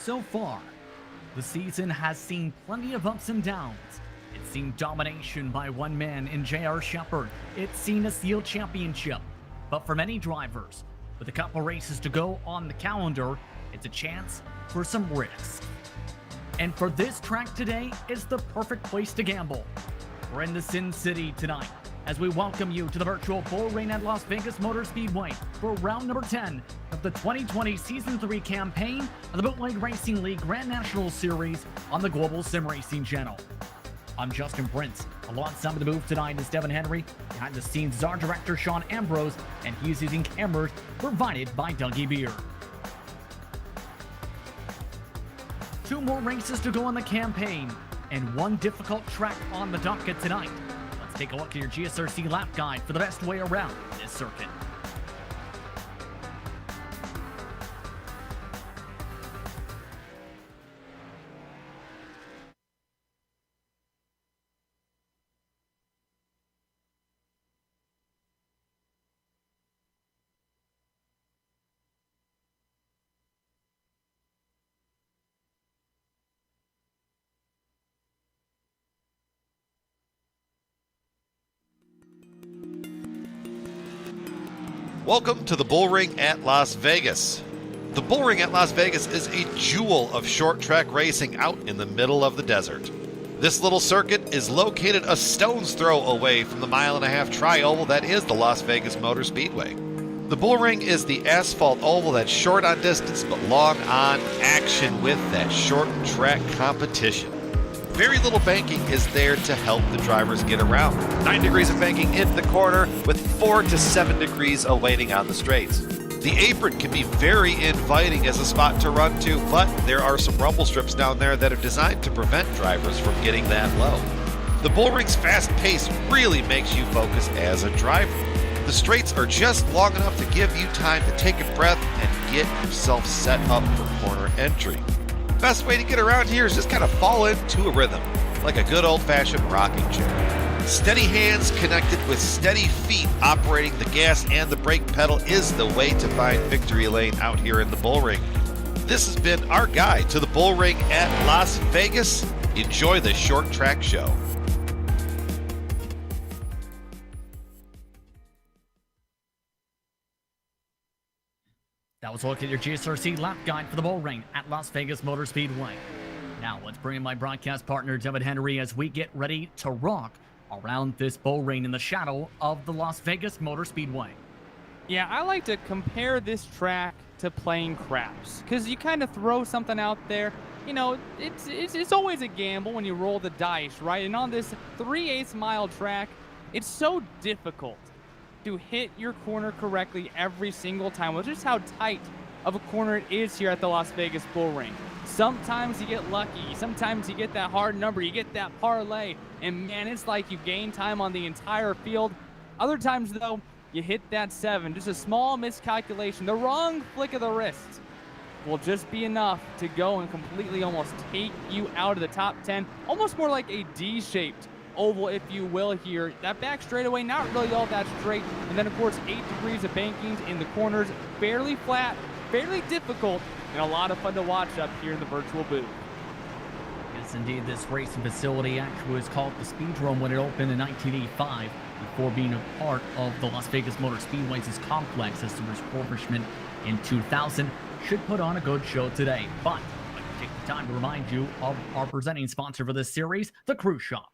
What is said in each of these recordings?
So far, the season has seen plenty of ups and downs. It's seen domination by one man in J.R. Shepherd. It's seen a sealed championship. But for many drivers, with a couple races to go on the calendar, it's a chance for some risk. And for this track today is the perfect place to gamble. We're in the Sin City tonight as we welcome you to the virtual Bullring at Las Vegas Motor Speedway for round number 10 of the 2020 Season 3 campaign of the Bootleg Racing League Grand National Series on the Global Sim Racing channel. I'm Justin Prince. Alongside the booth tonight is Devin Henry. Behind the scenes is our director, Sean Ambrose, and he's using cameras provided by Dougie Beer. 2 more races to go on the campaign, and one difficult track on the docket tonight. Let's take a look at your GSRC lap guide for the best way around this circuit. Welcome to the Bullring at Las Vegas. The Bullring at Las Vegas is a jewel of short track racing out in the middle of the desert. This little circuit is located a stone's throw away from the mile-and-a-half tri-oval that is the Las Vegas Motor Speedway. The Bullring is the asphalt oval that's short on distance but long on action with that short track competition. Very little banking is there to help the drivers get around. 9 degrees of banking in the corner with 4 to 7 degrees awaiting on the straights. The apron can be very inviting as a spot to run to, but there are some rumble strips down there that are designed to prevent drivers from getting that low. The Bullring's fast pace really makes you focus as a driver. The straights are just long enough to give you time to take a breath and get yourself set up for corner entry. Best way to get around here is just kind of fall into a rhythm, like a good old-fashioned rocking chair. Steady hands connected with steady feet operating the gas and the brake pedal is the way to find victory lane out here in the Bullring. This has been our guide to the Bullring at Las Vegas. Enjoy the short track show. That was a look at your GSRC lap guide for the Bullring at Las Vegas Motor Speedway. Now let's bring in my broadcast partner, Devin Henry, as we get ready to rock around this Bullring in the shadow of the Las Vegas Motor Speedway. Yeah, I like to compare this track to playing craps, because you kind of throw something out there. You know, it's always a gamble when you roll the dice, right? And on this 3/8 mile track, it's so difficult to hit your corner correctly every single time. Well, just how tight of a corner it is here at the Las Vegas Bullring. Sometimes you get lucky, sometimes you get that hard number, you get that parlay, and man, it's like you gain time on the entire field. Other times though, you hit that 7, just a small miscalculation, the wrong flick of the wrist will just be enough to go and completely almost take you out of the top 10, almost more like a D-shaped oval, if you will, here. That back straightaway, not really all that straight. And then, of course, 8 degrees of bankings in the corners. Fairly flat, fairly difficult, and a lot of fun to watch up here in the virtual booth. Yes, indeed, this racing facility actually was called the Speedrome when it opened in 1985, before being a part of the Las Vegas Motor Speedway's complex as the refurbishment in 2000. Should put on a good show today. But I'd like to take the time to remind you of our presenting sponsor for this series, the Cruise Shop.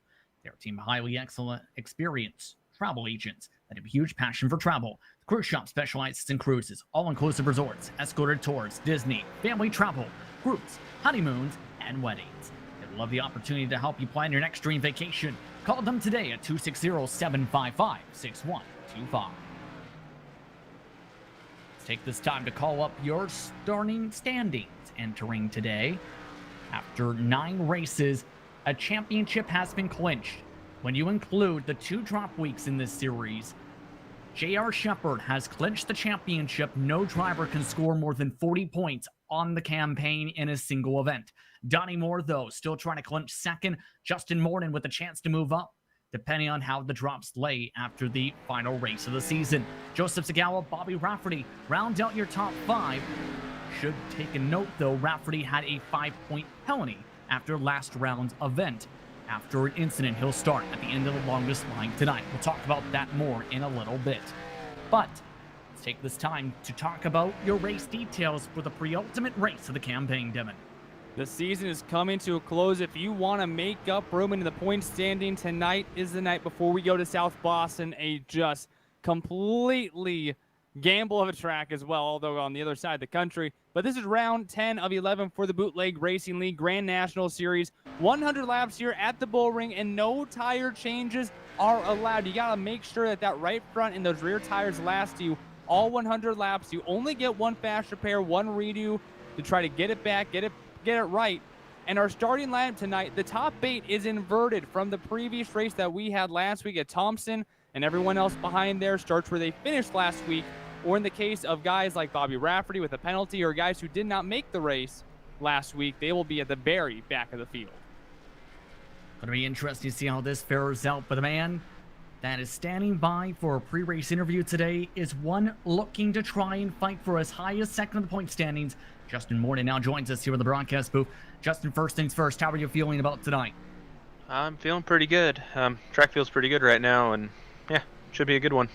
They're a team of highly excellent, experienced travel agents that have a huge passion for travel. The Cruise Shop specializes in cruises, all-inclusive resorts, escorted tours, Disney, family travel, groups, honeymoons, and weddings. They would love the opportunity to help you plan your next dream vacation. Call them today at 260-755-6125. Let's take this time to call up your starting standings. Entering today, after 9 races, a championship has been clinched. When you include the 2 drop weeks in this series, J.R. Shepherd has clinched the championship. No driver can score more than 40 points on the campaign in a single event. Donnie Moore, though, still trying to clinch second. Justin Morton with a chance to move up, depending on how the drops lay after the final race of the season. Joseph Zagawa, Bobby Rafferty round out your top 5. Should take a note, though, Rafferty had a 5-point penalty after last round's event. After an incident, he'll start at the end of the longest line tonight. We'll talk about that more in a little bit. But let's take this time to talk about your race details for the pre-ultimate race of the campaign, Devin. The season is coming to a close. If you want to make up room in the point standing, tonight is the night before we go to South Boston, a just completely gamble of a track as well, although on the other side of the country. But this is round 10 of 11 for the Bootleg Racing League Grand National Series. 100 laps here at the Bullring, and no tire changes are allowed. You got to make sure that that right front and those rear tires last you all 100 laps. You only get one fast repair, one redo to try to get it back, get it right. And our starting lineup tonight, the top 8 is inverted from the previous race that we had last week at Thompson, and everyone else behind there starts where they finished last week, or in the case of guys like Bobby Rafferty with a penalty, or guys who did not make the race last week, they will be at the very back of the field. Going to be interesting to see how this fares out, but the man that is standing by for a pre-race interview today is one looking to try and fight for as high as second in the point standings. Justin Morton now joins us here in the broadcast booth. Justin, first things first, how are you feeling about tonight? I'm feeling pretty good. Track feels pretty good right now, and yeah, should be a good one.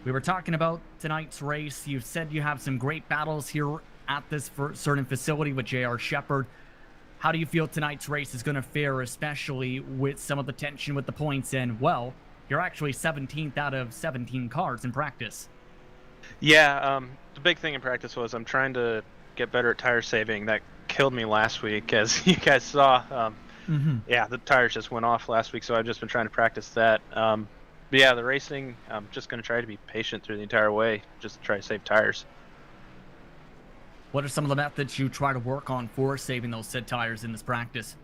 We were talking about tonight's race. You said you have some great battles here at this certain facility with J.R. Shepherd. How do you feel tonight's race is going to fare, especially with some of the tension with the points? And, well, you're actually 17th out of 17 cars in practice. Yeah, the big thing in practice was I'm trying to get better at tire saving. That killed me last week, as you guys saw. Yeah, the tires just went off last week, so I've just been trying to practice that. But yeah, the racing, I'm just going to try to be patient through the entire way, just to try to save tires. What are some of the methods you try to work on for saving those said tires in this practice?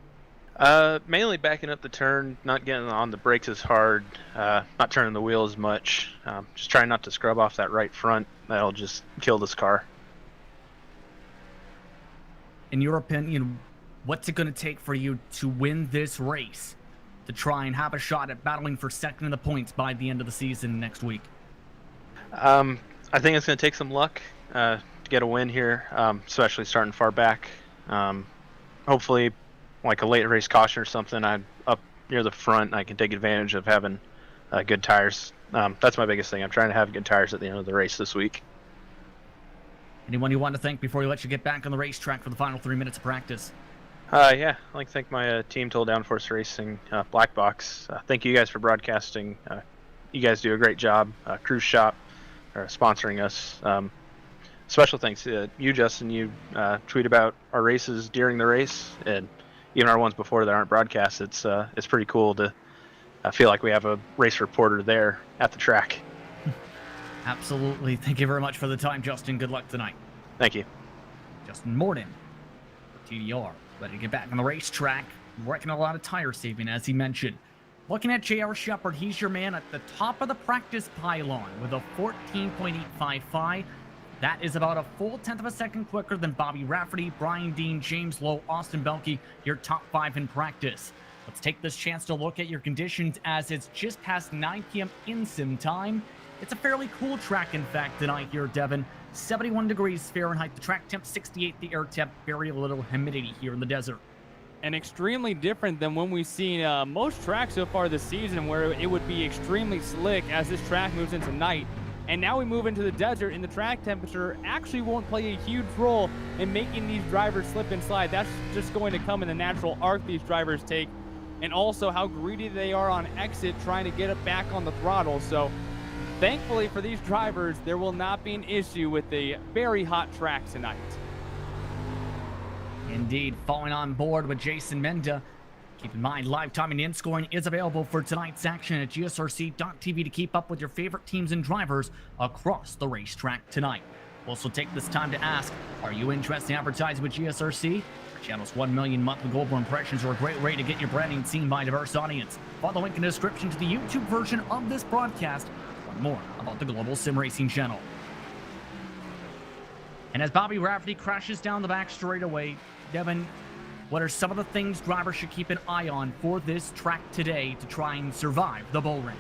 Mainly backing up the turn, not getting on the brakes as hard, not turning the wheel as much, just trying not to scrub off that right front. That'll just kill this car. In your opinion, what's it going to take for you to win this race, to try and have a shot at battling for second in the points by the end of the season next week? I think it's going to take some luck to get a win here, especially starting far back. Hopefully, like a late race caution or something, I'm up near the front and I can take advantage of having good tires. That's my biggest thing. I'm trying to have good tires at the end of the race this week. Anyone you want to thank before we let you get back on the racetrack for the final 3 minutes of practice? Yeah, I'd like to thank my team, Total Downforce Racing, Black Box. Thank you guys for broadcasting. You guys do a great job. Cruise Shop sponsoring us. Special thanks to you, Justin. You tweet about our races during the race, and even our ones before that aren't broadcast. It's pretty cool to feel like we have a race reporter there at the track. Absolutely. Thank you very much for the time, Justin. Good luck tonight. Thank you. Justin Morton, TDR, ready to get back on the racetrack. Working a lot of tire saving, as he mentioned. Looking at J.R. Shepherd, he's your man at the top of the practice pylon with a 14.855. That is about a full 10th of a second quicker than Bobby Rafferty, Brian Dean, James Lowe, Austin Belke, your top 5 in practice. Let's take this chance to look at your conditions as it's just past 9 p.m. in sim time. It's a fairly cool track, in fact, tonight here, Devin. 71 degrees Fahrenheit, the track temp 68, the air temp, very little humidity here in the desert. And extremely different than when we've seen most tracks so far this season, where it would be extremely slick as this track moves into night. And now we move into the desert, and the track temperature actually won't play a huge role in making these drivers slip and slide. That's just going to come in the natural arc these drivers take, and also how greedy they are on exit trying to get it back on the throttle. So thankfully for these drivers, there will not be an issue with the very hot track tonight. Indeed, falling on board with Jason Menda. Keep in mind, live timing and scoring is available for tonight's action at GSRC.tv to keep up with your favorite teams and drivers across the racetrack tonight. We'll also take this time to ask, are you interested in advertising with GSRC? Our channel's 1 million monthly global impressions are a great way to get your branding seen by a diverse audience. Follow the link in the description to the YouTube version of this broadcast to learn more about the Global Sim Racing channel. And as Bobby Rafferty crashes down the back straightaway, Devin, what are some of the things drivers should keep an eye on for this track today to try and survive the Bullring?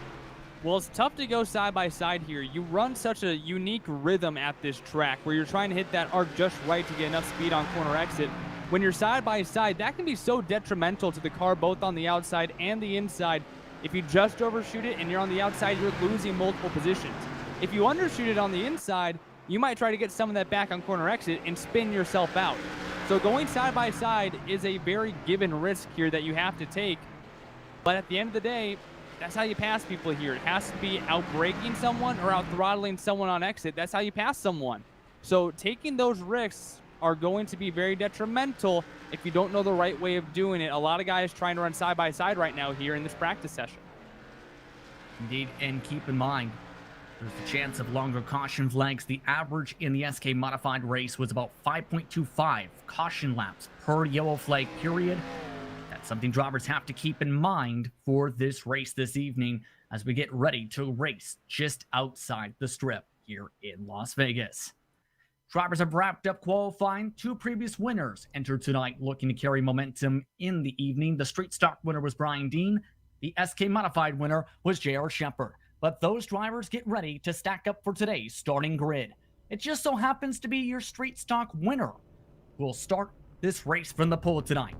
Well, it's tough to go side by side here. You run such a unique rhythm at this track where you're trying to hit that arc just right to get enough speed on corner exit. When you're side by side, that can be so detrimental to the car, both on the outside and the inside. If you just overshoot it and you're on the outside, you're losing multiple positions. If you undershoot it on the inside, you might try to get some of that back on corner exit and spin yourself out. So going side by side is a very given risk here that you have to take. But at the end of the day, that's how you pass people here. It has to be out-braking someone or out-throttling someone on exit. That's how you pass someone. So taking those risks are going to be very detrimental if you don't know the right way of doing it. A lot of guys trying to run side by side right now here in this practice session. Indeed, and keep in mind, there's the chance of longer caution flags. The average in the SK modified race was about 5.25 caution laps per yellow flag period. That's something drivers have to keep in mind for this race this evening as we get ready to race just outside the strip here in Las Vegas. Drivers have wrapped up qualifying. 2 previous winners entered tonight looking to carry momentum in the evening. The street stock winner was Brian Dean. The SK modified winner was J.R. Shepard. But those drivers get ready to stack up for today's starting grid. It just so happens to be your street stock winner who will start this race from the pole tonight.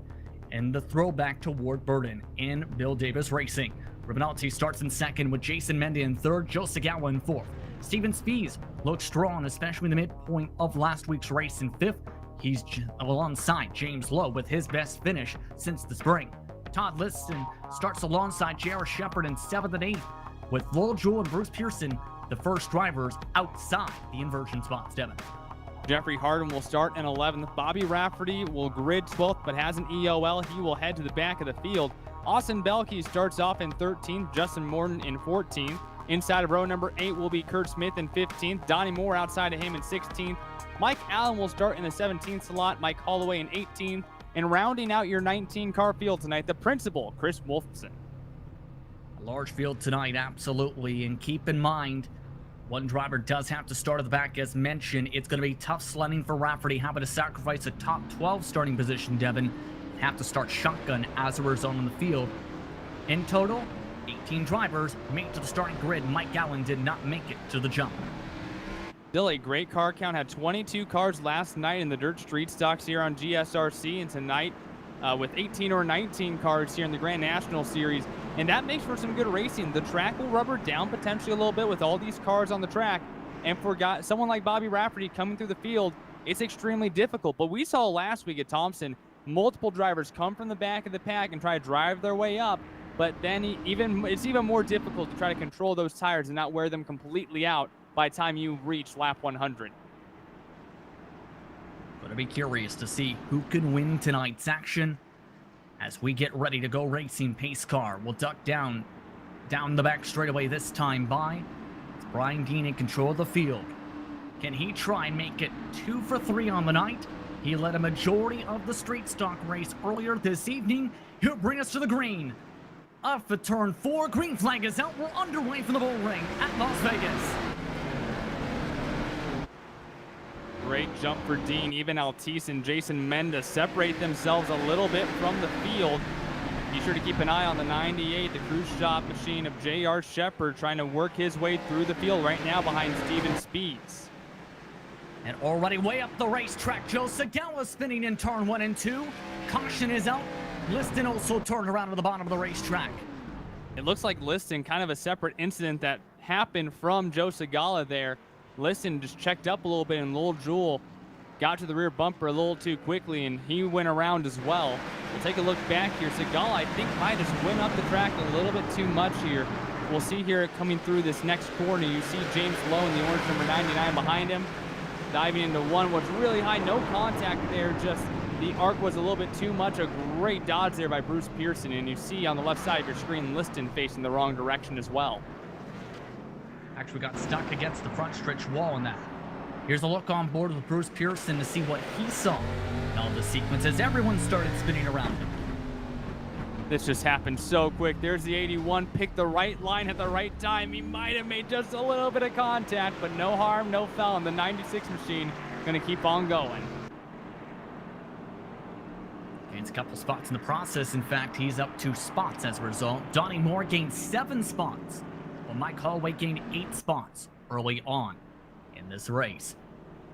And the throwback to Ward Burden in Bill Davis Racing. Ruben Altis starts in second with Jason Mendy in third, Joe Sagawa in fourth. Steven Spies looks strong, especially in the midpoint of last week's race in fifth. He's alongside James Lowe with his best finish since the spring. Todd Liston starts alongside J.R. Shepard in seventh and eighth, with Lowell Jewell and Bruce Pearson the first drivers outside the inversion spots, Devin. Jeffrey Harden will start in 11th. Bobby Rafferty will grid 12th, but has an EOL. He will head to the back of the field. Austin Belkey starts off in 13th. Justin Morton in 14th. Inside of row number 8 will be Kurt Smith in 15th. Donnie Moore outside of him in 16th. Mike Allen will start in the 17th slot. Mike Holloway in 18th. And rounding out your 19-car field tonight, the principal, Chris Wolfson. A large field tonight, absolutely. And keep in mind, one driver does have to start at the back. As mentioned, it's going to be tough sledding for Rafferty, having to sacrifice a top 12 starting position, Devin. Have to start shotgun as a result on the field. In total, 18 drivers made it to the starting grid. Mike Allen did not make it to the jump. Still a great car count. Had 22 cars last night in the dirt street stocks here on GSRC, and tonight with 18 or 19 cars here in the Grand National Series. And that makes for some good racing. The track will rubber down potentially a little bit with all these cars on the track. And for someone like Bobby Rafferty coming through the field, it's extremely difficult. But we saw last week at Thompson, multiple drivers come from the back of the pack and try to drive their way up. But then it's even more difficult to try to control those tires and not wear them completely out by the time you reach lap 100. Going to be curious to see who can win tonight's action as we get ready to go racing. Pace car will duck down the back straightaway this time by. It's Brian Dean in control of the field. Can he try and make it 2 for 3 on the night? He led a majority of the street stock race earlier this evening. He'll bring us to the green. Off at turn 4, green flag is out. We're underway from the Bullring at Las Vegas. Great jump for Dean. Even Altis and Jason Mendes separate themselves a little bit from the field. Be sure to keep an eye on the 98, the cruise shop machine of J.R. Shepard, trying to work his way through the field right now behind Steven Speeds. And already way up the racetrack, Joe Sagawa spinning in turn 1 and 2. Caution is out. Liston also turned around to the bottom of the racetrack. It looks like Liston, kind of a separate incident that happened from Joe Sagala there. Liston just checked up a little bit, and Lowell Jewell got to the rear bumper a little too quickly, and he went around as well. We'll take a look back here. Sagala, I think, might just went up the track a little bit too much here. We'll see here coming through this next corner. You see James Lowe in the orange number 99 behind him. Diving into one was really high. No contact there, just the arc was a little bit too much. A great dodge there by Bruce Pearson, and you see on the left side of your screen Liston facing the wrong direction as well. Actually got stuck against the front stretch wall in that. Here's a look on board with Bruce Pearson to see what he saw in all the sequences. Everyone started spinning around him. This just happened so quick. There's the 81, picked the right line at the right time. He might have made just a little bit of contact, but no harm, no foul. And the 96 machine gonna keep on going. Gains a couple spots in the process. In fact, he's up 2 spots as a result. Donnie Moore gained 7 spots Well, Mike Holloway gained 8 spots early on in this race.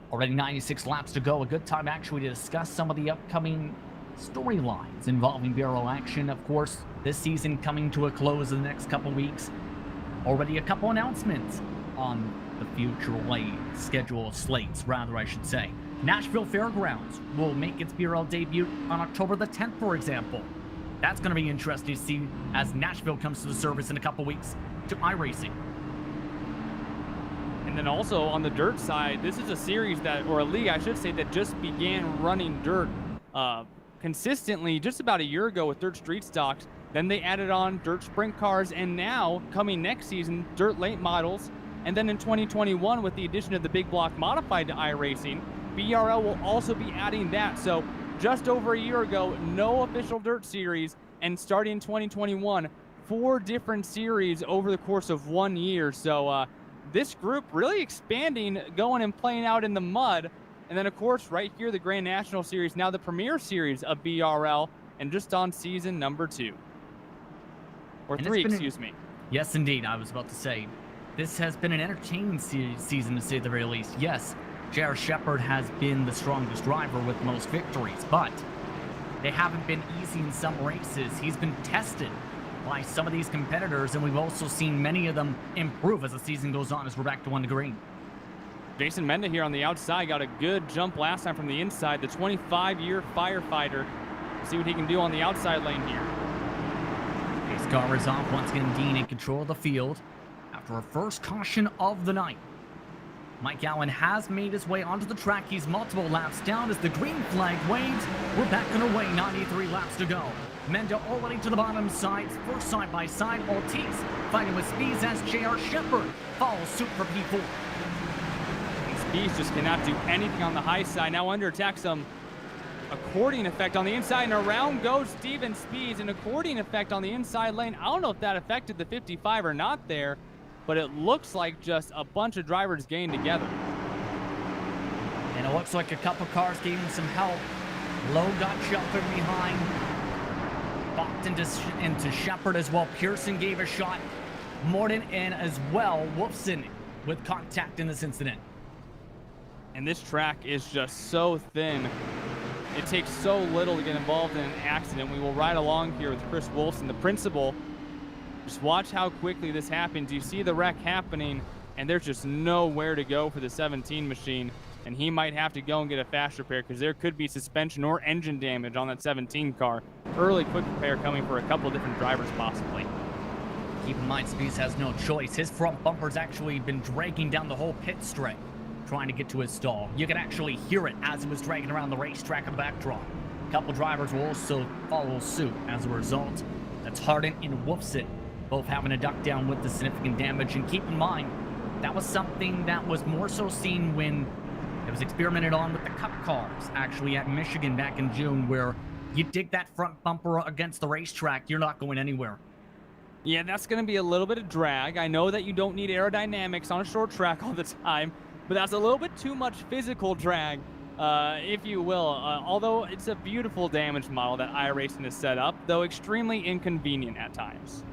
Already 96 laps to go. A good time actually to discuss some of the upcoming storylines involving BRL action. Of course, this season coming to a close in the next couple weeks. Already a couple announcements on the future schedule slates, rather I should say. Nashville Fairgrounds will make its BRL debut on October the 10th, for example. That's going to be interesting to see as Nashville comes to the service in a couple weeks to iRacing. And then also on the dirt side, this is a series that, or a league I should say, that just began running dirt consistently just about a year ago with dirt street stocks. Then they added on dirt sprint cars, and now coming next season, dirt late models. And then in 2021, with the addition of the big block modified to iRacing, BRL will also be adding that. So just over a year ago, no official dirt series, and starting in 2021, 4 different series over the course of 1 year. So this group really expanding, going and playing out in the mud. And then, of course, right here, the Grand National Series, now the premier series of BRL, and just on season number 2. Or 3, excuse me. Yes, indeed. I was about to say, this has been an entertaining season, to say the very least. Yes, J.R. Shepard has been the strongest driver with most victories, but they haven't been easy in some races. He's been tested by some of these competitors, and we've also seen many of them improve as the season goes on as we're back to 1 to green. Jason Menda here on the outside got a good jump last time from the inside. The 25-year firefighter. See what he can do on the outside lane here. Pace car is off. Once again, Dean in control of the field after a first caution of the night. Mike Allen has made his way onto the track. He's multiple laps down as the green flag waves. We're back and away, 93 laps to go. Menda already to the bottom side, first side by side. Altis fighting with Speeds as J.R. Shepard follows suit for P4. Speeds just cannot do anything on the high side. Now under attack, some accordion effect on the inside, and around goes Steven Speeds. An accordion effect on the inside lane. I don't know if that affected the 55 or not there, but it looks like just a bunch of drivers gained together. And it looks like a couple cars gave him some help. Lowe got sheltered behind. Bopped into Shepard as well. Pearson gave a shot. Morton and as well Wolfson with contact in this incident. And this track is just so thin. It takes so little to get involved in an accident. We will ride along here with Chris Wolfson, the principal. Just watch how quickly this happens. You see the wreck happening, and there's just nowhere to go for the 17 machine. And he might have to go and get a fast repair because there could be suspension or engine damage on that 17 car. Early quick repair coming for a couple of different drivers possibly. Keep in mind, Speeds has no choice. His front bumper's actually been dragging down the whole pit straight, trying to get to his stall. You can actually hear it as it was dragging around the racetrack in the backdrop. A couple drivers will also follow suit as a result. That's Hardin and Wolfson both having to duck down with the significant damage. And keep in mind, that was something that was more so seen when it was experimented on with the Cup cars, actually at Michigan back in June, where you dig that front bumper against the racetrack, you're not going anywhere. Yeah, that's going to be a little bit of drag. I know that you don't need aerodynamics on a short track all the time, but that's a little bit too much physical drag, if you will. Although it's a beautiful damage model that iRacing has set up, though extremely inconvenient at times.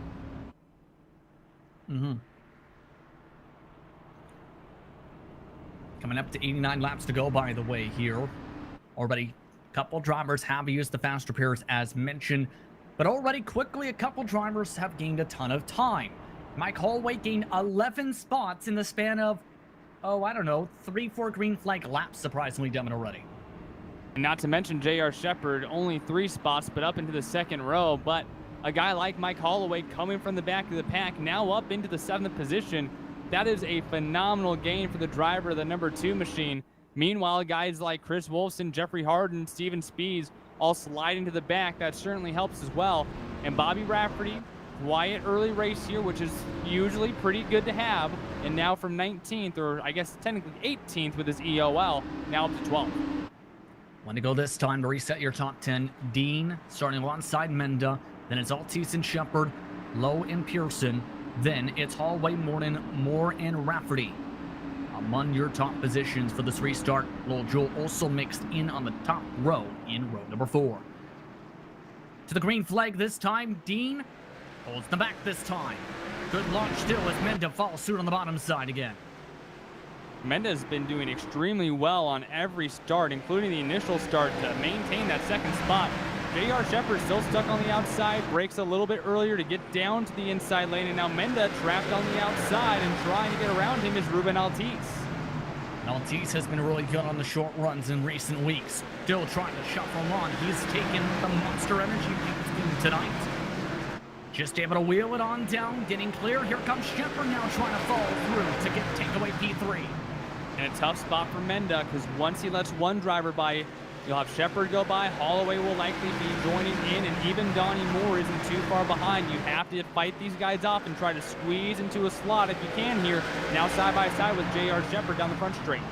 Coming up to 89 laps to go, by the way, here. Already a couple drivers have used the fast repairs as mentioned, but already quickly a couple drivers have gained a ton of time. Mike Holloway gained 11 spots in the span of, I don't know, 3-4 green flag laps, surprisingly done already. And not to mention J.R. Shepard, only 3 spots, but up into the second row. But a guy like Mike Holloway coming from the back of the pack, now up into the 7th position. That is a phenomenal gain for the driver of the number 2 machine. Meanwhile, guys like Chris Wolfson, Jeffrey Harden, Steven Speeds all sliding to the back. That certainly helps as well. And Bobby Rafferty, quiet early race here, which is usually pretty good to have. And now from 19th, or I guess technically 18th with his EOL, now up to 12th. One to go this time to reset your top 10. Dean starting alongside Menda. Then it's Altis and Shepard, Lowe and Pearson. Then it's Holloway, Morton, Moore, and Rafferty among your top positions for this restart. Lowell Jewell also mixed in on the top row in row number 4. To the green flag this time, Dean holds them back this time. Good launch still as Menda follows suit on the bottom side again. Menda's been doing extremely well on every start, including the initial start, to maintain that second spot. J.R. Shepard still stuck on the outside, breaks a little bit earlier to get down to the inside lane, and now Menda trapped on the outside, and trying to get around him is Ruben Altis. Altis has been really good on the short runs in recent weeks. Still trying to shuffle on. He's taken the Monster Energy tonight. Just able to wheel it on down, getting clear. Here comes Shepard now trying to follow through to take away P3. And a tough spot for Menda, because once he lets one driver by, you'll have Shepard go by, Holloway will likely be joining in, and even Donnie Moore isn't too far behind. You have to fight these guys off and try to squeeze into a slot if you can here. Now side by side with J.R. Shepard down the front straight.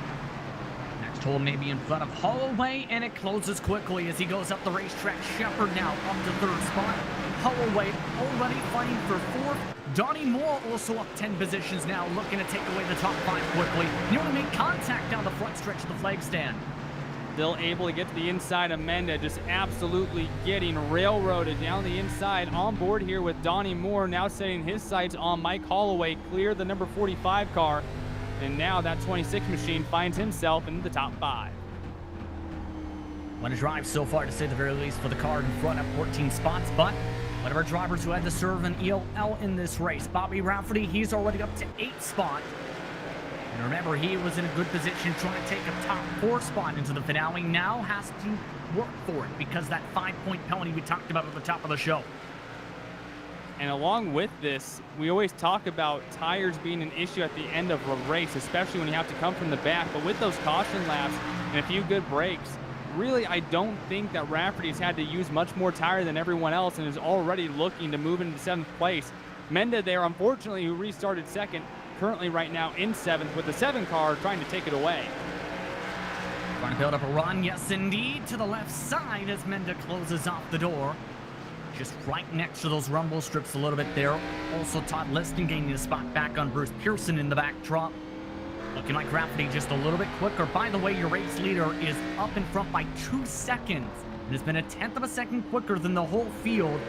Next hole maybe in front of Holloway, and it closes quickly as he goes up the racetrack. Shepard now up to third spot. Holloway already fighting for fourth. Donnie Moore also up 10 positions now, looking to take away the top 5 quickly. Nearly make contact down the front stretch of the flag stand. Still able to get to the inside of Menda, just absolutely getting railroaded down the inside. On board here with Donnie Moore, now setting his sights on Mike Holloway, clear the number 45 car, and now that 26 machine finds himself in the top 5. What a drive so far, to say the very least, for the car in front at 14 spots, but one of our drivers who had to serve an ELL in this race, Bobby Rafferty, he's already up to 8th spot. And remember, he was in a good position trying to take a top 4 spot into the finale. Now has to work for it because that 5-point penalty we talked about at the top of the show. And along with this, we always talk about tires being an issue at the end of a race, especially when you have to come from the back. But with those caution laps and a few good breaks, really, I don't think that Rafferty's had to use much more tire than everyone else and is already looking to move into 7th place. Menda there, unfortunately, who restarted 2nd, currently right now in 7th with the 7 car trying to take it away. Trying to build up a run, yes indeed, to the left side as Menda closes off the door. Just right next to those rumble strips a little bit there. Also Todd Liston gaining a spot back on Bruce Pearson in the backdrop. Looking like Rafferty just a little bit quicker. By the way, your race leader is up in front by 2 seconds and has been a 1/10 of a second quicker than the whole field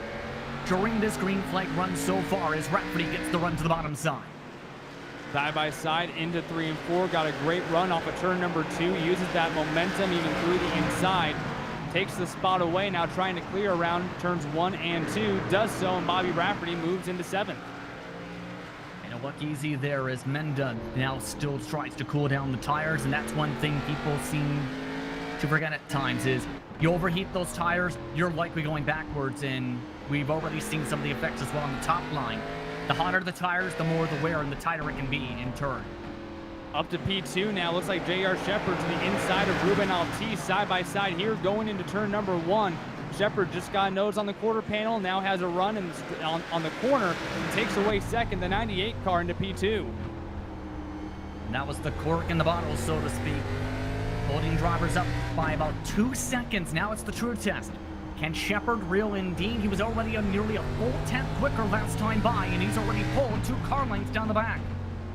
during this green flag run so far as Rafferty gets the run to the bottom side. Side by side into 3 and 4, got a great run off of turn number 2, uses that momentum even through the inside, takes the spot away, now trying to clear around turns 1 and 2, does so, and Bobby Rafferty moves into 7th. And a look easy there as Menda now still tries to cool down the tires, and that's one thing people seem to forget at times is you overheat those tires, you're likely going backwards, and we've already seen some of the effects as well on the top line. The hotter the tires, the more the wear and the tighter it can be in turn. Up to P2 now. Looks like J.R. Shepard to the inside of Ruben Altis. Side by side here going into turn number 1. Shepard just got a nose on the quarter panel. Now has a run on the corner. Takes away 2nd, the 98 car into P2. And that was the cork in the bottle, so to speak. Holding drivers up by about 2 seconds. Now it's the true test. Can Shepard reel in Dean? He was already nearly a full 10th quicker last time by, and he's already pulled 2 car lengths down the back.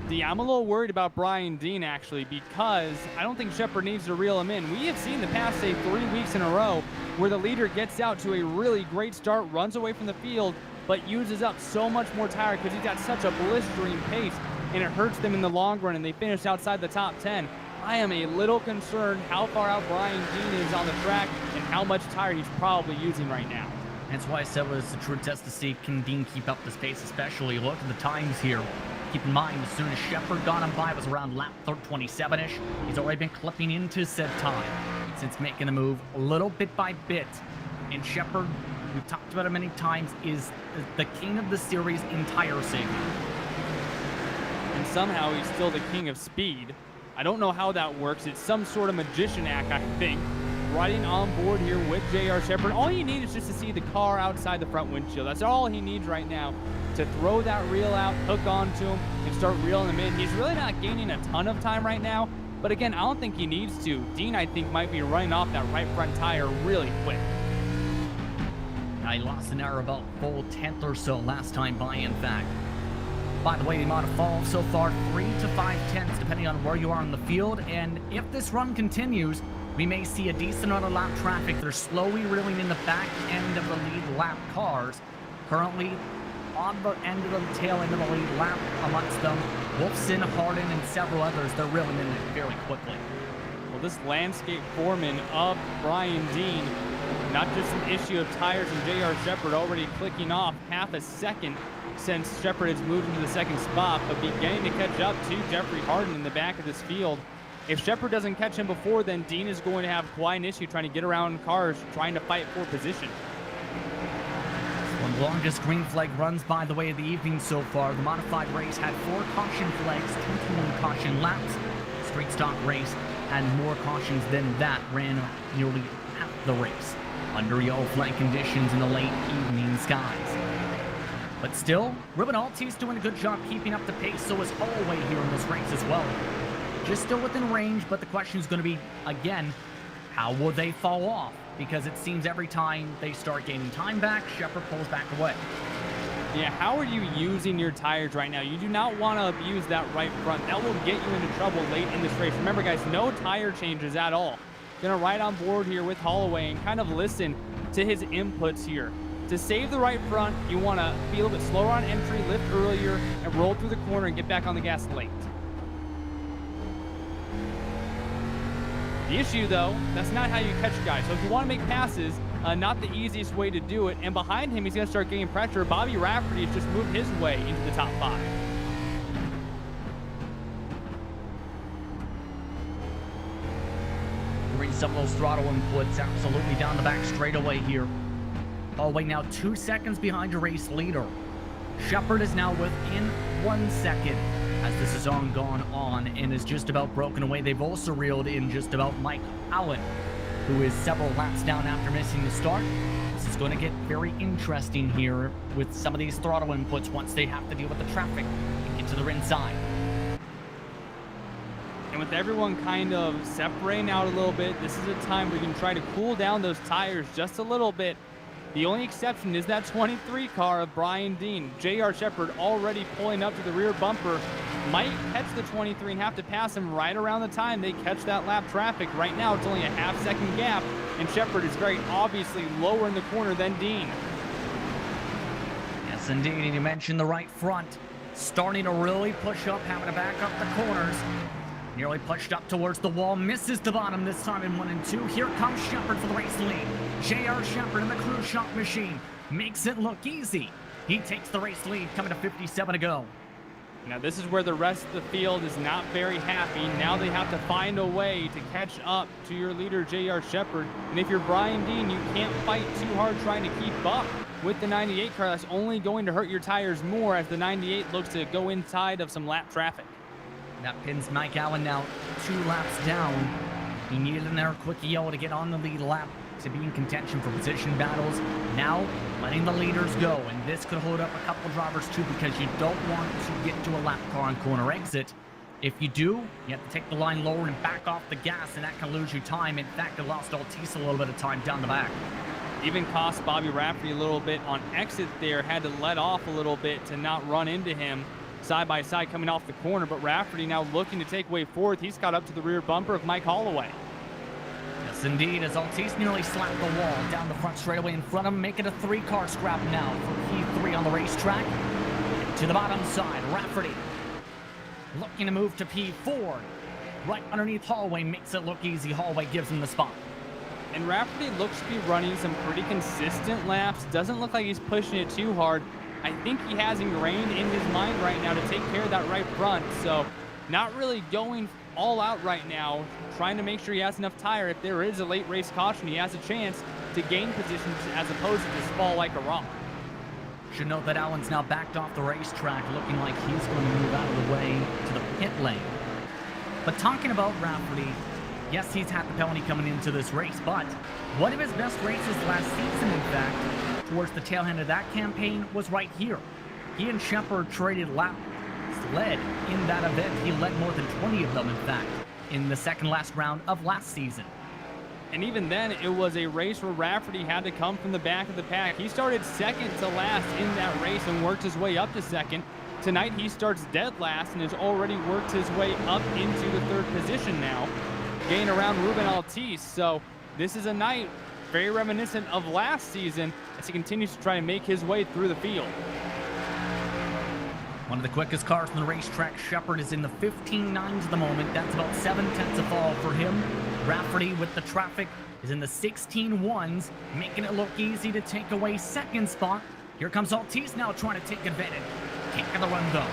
I'm a little worried about Brian Dean, actually, because I don't think Shepard needs to reel him in. We have seen the past, say, 3 weeks in a row where the leader gets out to a really great start, runs away from the field, but uses up so much more tire because he's got such a blistering pace, and it hurts them in the long run, and they finish outside the top 10. I am a little concerned how far out Brian Dean is on the track and how much tire he's probably using right now. That's why I said it was a true test to see can Dean keep up this pace, especially. Look at the times here. Keep in mind, as soon as Shepard got him by, it was around lap 27-ish. He's already been clipping into said time since making the move little bit by bit. And Shepard, we've talked about it many times, is the king of the series in tire saving. And somehow he's still the king of speed. I don't know how that works. It's some sort of magician act, I think. Riding on board here with J.R. Shepard. All you need is just to see the car outside the front windshield. That's all he needs right now to throw that reel out, hook onto him, and start reeling him in. He's really not gaining a ton of time right now, but again, I don't think he needs to. Dean, I think, might be running off that right front tire really quick. Now, he lost an hour about full 10th or so last time by, in fact. By the way, the amount of fall so far, 3 to 5 tenths, depending on where you are in the field. And if this run continues, we may see a decent amount of lap traffic. They're slowly reeling in the back end of the lead lap cars. Currently, on the end of the tail end of the lead lap amongst them. Wolfson, Harden, and several others, they're reeling in it very quickly. Well, this landscape foreman of Brian Dean, not just an issue of tires and J.R. Shepherd already clicking off half a second since Shepherd has moved into the second spot, but beginning to catch up to Jeffrey Harden in the back of this field. If Shepherd doesn't catch him before, then Dean is going to have quite an issue trying to get around cars, trying to fight for position. One of the longest green flag runs, by the way, of the evening so far. The modified race had 4 caution flags, 21 caution laps. Straight stock race had more cautions than that, ran nearly half the race under yellow flag conditions in the late evening skies. But still, Ruben Altis doing a good job keeping up the pace, so is Holloway here in this race as well. Just still within range, but the question is going to be, again, how will they fall off? Because it seems every time they start gaining time back, Shepherd pulls back away. Yeah, how are you using your tires right now? You do not want to abuse that right front. That will get you into trouble late in this race. Remember, guys, no tire changes at all. Gonna ride on board here with Holloway and kind of listen to his inputs here. To save the right front, you want to be a little bit slower on entry, lift earlier, and roll through the corner and get back on the gas late. The issue, though, that's not how you catch guys. So if you want to make passes, not the easiest way to do it. And behind him, he's going to start getting pressure. Bobby Rafferty has just moved his way into the top 5. Doing some of those throttle inputs absolutely down the back straightaway here. Holloway now 2 seconds behind your race leader. Shepherd is now within 1 second as this has gone on and is just about broken away. They've also reeled in just about Mike Allen, who is several laps down after missing the start. This is going to get very interesting here with some of these throttle inputs once they have to deal with the traffic and get to the inside. And with everyone kind of separating out a little bit, this is a time we can try to cool down those tires just a little bit. The only exception is that 23 car of Brian Dean. J.R. Shepherd already pulling up to the rear bumper. Might catch the 23 and have to pass him right around the time they catch that lap traffic. Right now, it's only a half-second gap, and Shepherd is very obviously lower in the corner than Dean. Yes, indeed. And you mentioned the right front. Starting to really push up, having to back up the corners. Nearly pushed up towards the wall, misses the bottom this time in 1 and 2. Here comes Shepherd for the race lead. J.R. Shepherd in the crew shop machine makes it look easy. He takes the race lead, coming to 57 to go. Now this is where the rest of the field is not very happy. Now they have to find a way to catch up to your leader, J.R. Shepherd. And if you're Brian Dean, you can't fight too hard trying to keep up with the 98 car. That's only going to hurt your tires more as the 98 looks to go inside of some lap traffic. That pins Mike Allen now 2 laps down. He needed another quick yellow to get on the lead lap to be in contention for position battles. Now letting the leaders go, and this could hold up a couple drivers too, because you don't want to get to a lap car on corner exit. If you do, you have to take the line lower and back off the gas, and that can lose you time. In fact, it lost Altis a little bit of time down the back. Even cost Bobby Rafferty a little bit on exit there. Had to let off a little bit to not run into him side by side coming off the corner, but Rafferty now looking to take way forward. He's got up to the rear bumper of Mike Holloway. Yes, indeed, as Altis nearly slapped the wall down the front straightaway in front of him, making a 3-car scrap now for P3 on the racetrack. To the bottom side, Rafferty looking to move to P4. Right underneath Holloway, makes it look easy. Holloway gives him the spot. And Rafferty looks to be running some pretty consistent laps. Doesn't look like he's pushing it too hard. I think he has ingrained in his mind right now to take care of that right front. So not really going all out right now, trying to make sure he has enough tire. If there is a late race caution, he has a chance to gain position as opposed to just fall like a rock. Should note that Allen's now backed off the racetrack, looking like he's going to move out of the way to the pit lane. But talking about Rafferty, yes, he's had the penalty coming into this race, but one of his best races last season, in fact, towards the tail end of that campaign, was right here. He and Shepherd traded laps, led in that event. He led more than 20 of them, in fact, in the second last round of last season. And even then, it was a race where Rafferty had to come from the back of the pack. He started second to last in that race and worked his way up to second. Tonight, he starts dead last and has already worked his way up into the third position now, getting around Ruben Altis. So this is a night very reminiscent of last season as he continues to try and make his way through the field. One of the quickest cars on the racetrack, Shepard, is in the 15.9s at the moment. That's about 7/10 of fall for him. Rafferty with the traffic is in the 16.1s, making it look easy to take away second spot. Here comes Altis now trying to take advantage. Can't get the run though.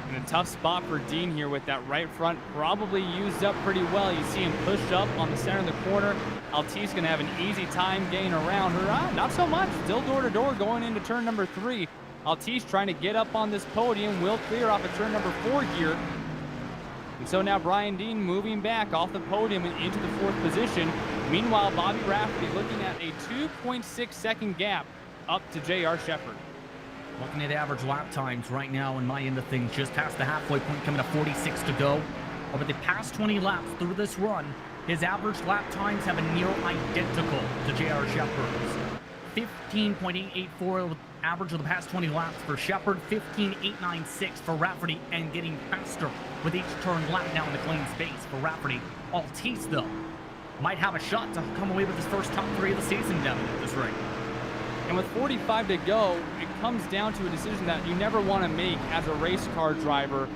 In a tough spot for Dean here with that right front probably used up pretty well. You see him push up on the center of the corner. Altis going to have an easy time getting around her. Not so much. Still door to door going into turn number 3. Altis trying to get up on this podium. Will clear off at turn number 4 here. And so now Brian Dean moving back off the podium and into the 4th position. Meanwhile, Bobby Rafferty looking at a 2.6 second gap up to J.R. Shepard. Looking at average lap times right now in my end of things, just past the halfway point, coming to 46 to go. Over the past 20 laps through this run, his average lap times have been near identical to J.R. Shepard's. 15.884 average of the past 20 laps for Shepard, 15.896 for Rafferty, and getting faster with each turn lap now in the clean space for Rafferty. Altis, though, might have a shot to come away with his first top 3 of the season down at this rate. And with 45 to go, it comes down to a decision that you never want to make as a race car driver.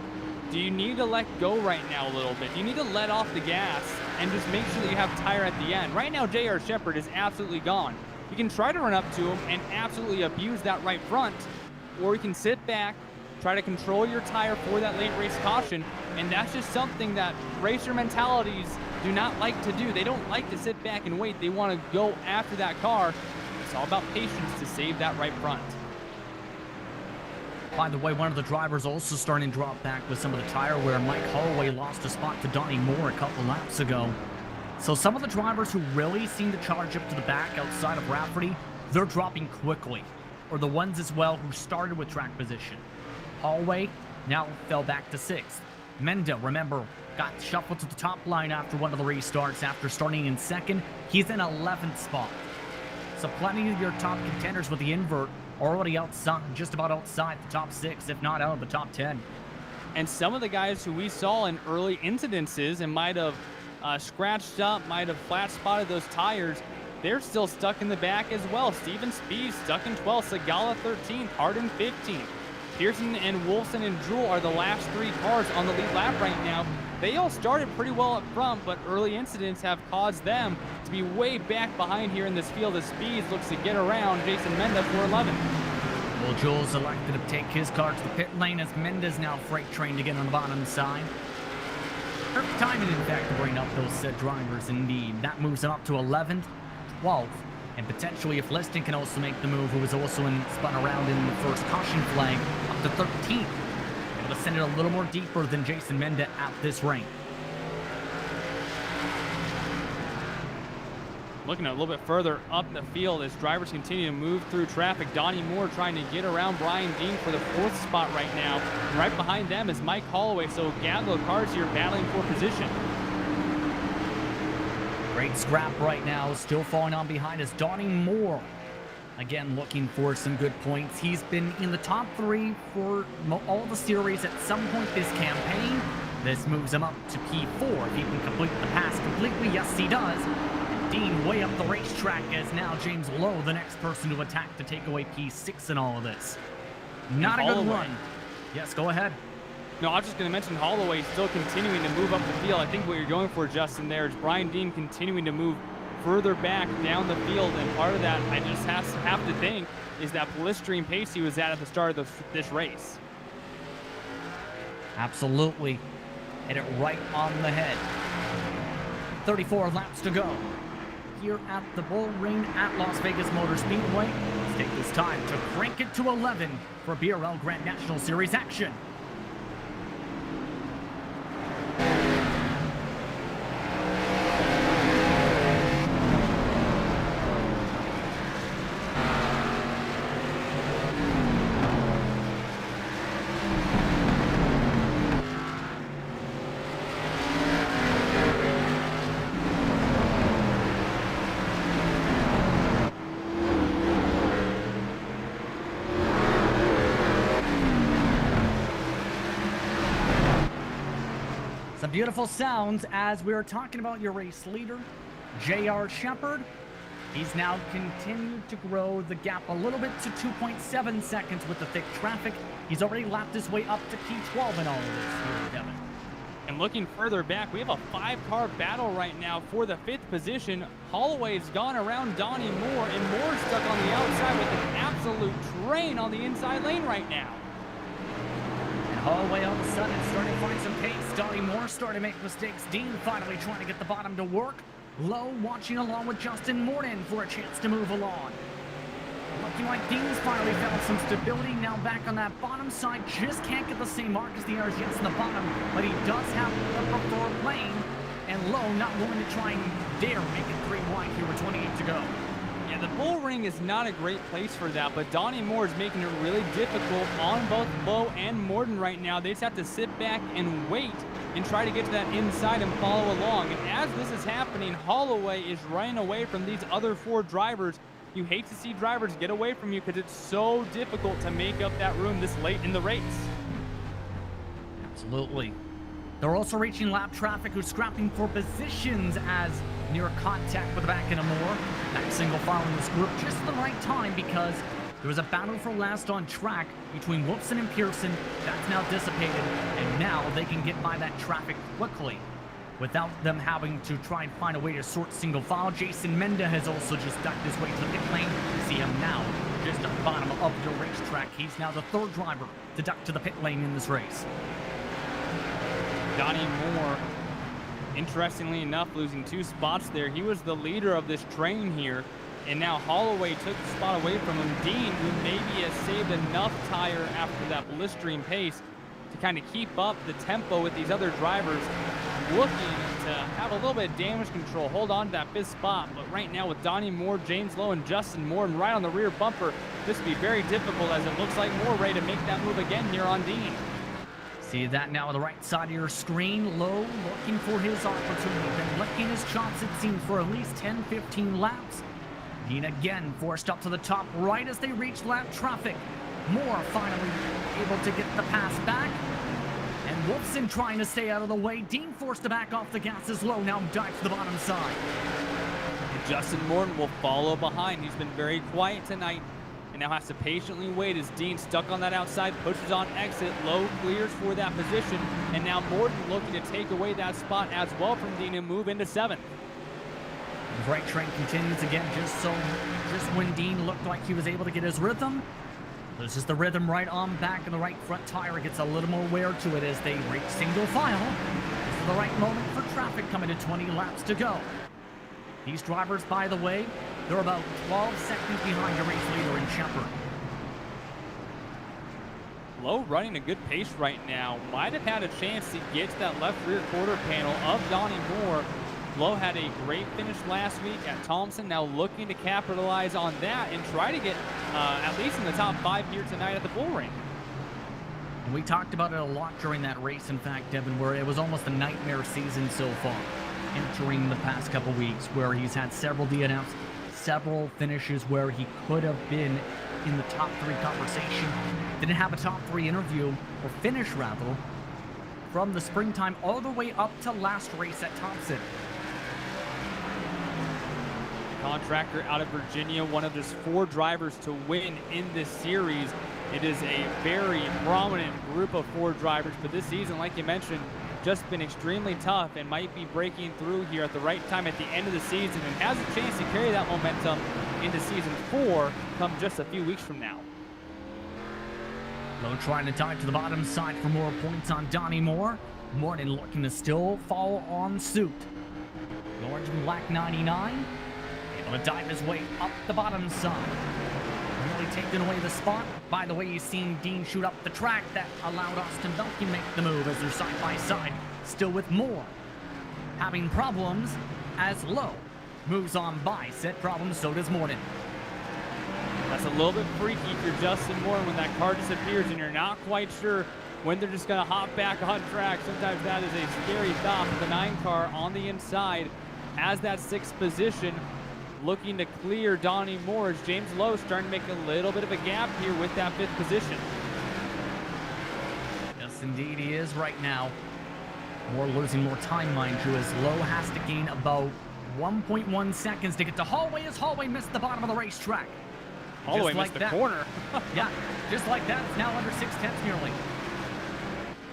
Do you need to let go right now a little bit? Do you need to let off the gas and just make sure that you have tire at the end? Right now, J.R. Shepard is absolutely gone. You can try to run up to him and absolutely abuse that right front, or you can sit back, try to control your tire for that late race caution, and that's just something that racer mentalities do not like to do. They don't like to sit back and wait. They want to go after that car. It's all about patience to save that right front. By the way, one of the drivers also starting to drop back with some of the tire wear. Mike Holloway lost a spot to Donnie Moore a couple laps ago. So some of the drivers who really seem to charge up to the back outside of Rafferty, they're dropping quickly. Or the ones as well who started with track position. Holloway now fell back to 6th. Menda, remember, got shuffled to the top line after one of the restarts. After starting in 2nd, he's in 11th spot. So plenty of your top contenders with the invert already outside, just about outside the top 6, if not out of the top 10. And some of the guys who we saw in early incidences and might have scratched up, might have flat spotted those tires, they're still stuck in the back as well. Steven Speed stuck in 12th, Segala 13th, Hardin 15th. Pearson and Wolfson and Jewell are the last 3 cars on the lead lap right now. They all started pretty well up front, but early incidents have caused them to be way back behind here in this field as Speeds looks to get around Jason Menda for 11th. Well, Jewell's elected to take his car to the pit lane as Menda's now freight trained again on the bottom side. Perfect timing, in fact, to bring up those said drivers indeed. That moves him up to 11th, 12th, and potentially if Liston can also make the move, who was also spun around in the first caution flag, up to 13th. Able to send it a little more deeper than Jason Menda at this rank. Looking a little bit further up the field as drivers continue to move through traffic. Donnie Moore trying to get around Brian Dean for the 4th spot right now. And right behind them is Mike Holloway, so Gablo cars here battling for position. Great scrap right now, still falling on behind is Donnie Moore. Again, looking for some good points. He's been in the top 3 for all the series at some point this campaign. This moves him up to P4. If he can complete the pass completely, yes he does. Dean way up the racetrack as now James Lowe, the next person to attack to take away P6 in all of this. Not a good run. Yes, go ahead. No, I was just going to mention Holloway still continuing to move up the field. I think what you're going for, Justin, there is Brian Dean continuing to move further back down the field, and part of that I just have to think is that blistering pace he was at the start of this race. Absolutely. Hit it right on the head. 34 laps to go here at the Bullring at Las Vegas Motor Speedway. Let's take this time to crank it to 11 for BRL Grand National Series action. Some beautiful sounds as we were talking about your race leader, J.R. Shepard. He's now continued to grow the gap a little bit to 2.7 seconds with the thick traffic. He's already lapped his way up to P12 in all of this here, Devin. And looking further back, we have a 5-car battle right now for the 5th position. Holloway's gone around Donnie Moore, and Moore's stuck on the outside with an absolute train on the inside lane right now. And Holloway all of a sudden starting to find some pace. Donnie Moore starting to make mistakes. Dean finally trying to get the bottom to work. Lowe watching along with Justin Morton for a chance to move along. Looking like Dean's finally found some stability, now back on that bottom side. Just can't get the same mark as the RZS in the bottom, but he does have the preferred lane. And Lowe not willing to try and dare make it 3 wide here with 28 to go. Yeah, the Bullring is not a great place for that, but Donnie Moore is making it really difficult on both Lowe and Morton right now. They just have to sit back and wait and try to get to that inside and follow along. And as this is happening, Holloway is running away from these other 4 drivers. You hate to see drivers get away from you because it's so difficult to make up that room this late in the race. Absolutely. They're also reaching lap traffic, who's scrapping for positions as near contact with the back end of Moore. That single file in this group just at the right time because there was a battle for last on track between Wolfson and Pearson. That's now dissipated, and now they can get by that traffic quickly without them having to try and find a way to sort single file. Jason Menda has also just ducked his way to the pit lane. You see him now just at the bottom of the racetrack. He's now the 3rd driver to duck to the pit lane in this race. Donnie Moore, interestingly enough, losing 2 spots there. He was the leader of this train here, and now Holloway took the spot away from him. Dean, who maybe has saved enough tire after that blistering pace to kind of keep up the tempo with these other drivers, looking to have a little bit of damage control, hold on to that 5th spot. But right now with Donnie Moore, James Lowe, and Justin Morton right on the rear bumper, this will be very difficult as it looks like Moore ready to make that move again here on Dean. See that now on the right side of your screen. Lowe looking for his opportunity. Been licking his chops, it seems, for at least 10-15 laps. Dean again forced up to the top right as they reach lap traffic. Moore finally able to get the pass back. And Wolfson trying to stay out of the way. Dean forced to back off the gas as Lowe now dives to the bottom side. And Justin Morton will follow behind. He's been very quiet tonight and now has to patiently wait as Dean stuck on that outside, pushes on exit. Lowe clears for that position, and now Morton looking to take away that spot as well from Dean and move into 7th. The right train continues again, just when Dean looked like he was able to get his rhythm. This is the rhythm right on back, and the right front tire gets a little more wear to it as they reach single file. This is the right moment for traffic coming to 20 laps to go. These drivers, by the way, they're about 12 seconds behind your race leader in Shepard. Lowe running a good pace right now. Might have had a chance to get to that left rear quarter panel of Donnie Moore. Lowe had a great finish last week at Thompson, now looking to capitalize on that and try to get at least in the top 5 here tonight at the Bullring. And we talked about it a lot during that race, in fact, Devin, where it was almost a nightmare season so far, entering the past couple weeks, where he's had several DNFs, several finishes where he could have been in the top 3 conversation. Didn't have a top 3 interview, or finish rather, from the springtime all the way up to last race at Thompson. Contractor out of Virginia, one of just 4 drivers to win in this series. It is a very prominent group of 4 drivers, but this season, like you mentioned, just been extremely tough and might be breaking through here at the right time at the end of the season and has a chance to carry that momentum into season 4 come just a few weeks from now. Lowe trying to dive to the bottom side for more points on Donnie Moore. Morton looking to still follow on suit. The orange and black 99. Able to dive his way up the bottom side. Really taking away the spot. By the way, you've seen Dean shoot up the track. That allowed Austin Belkin make the move as they're side by side. Still with Moore having problems as Lowe moves on by said problems. So does Morton. That's a little bit freaky if you're Justin Moore when that car disappears and you're not quite sure when they're just going to hop back on track. Sometimes that is a scary thought. The 9 car on the inside has that 6th position, looking to clear Donnie Moore as James Lowe starting to make a little bit of a gap here with that 5th position. Yes, indeed he is right now. Moore losing more time, mind you, as Lowe has to gain about 1.1 seconds to get to Holloway as Holloway missed the bottom of the racetrack. Holloway like missed the that. corner. Yeah, just like that. It's now under 6/10 nearly.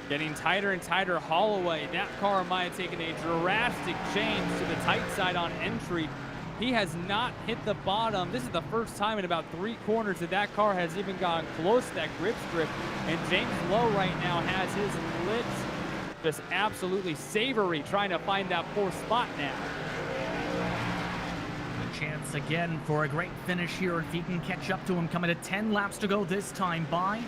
Getting tighter and tighter. Holloway, that car might have taken a drastic change to the tight side on entry. He has not hit the bottom. This is the first time in about 3 corners that car has even gone close to that grip strip. And James Lowe right now has his lips just absolutely savory, trying to find that 4th spot now. A chance again for a great finish here if he can catch up to him, coming to 10 laps to go this time by.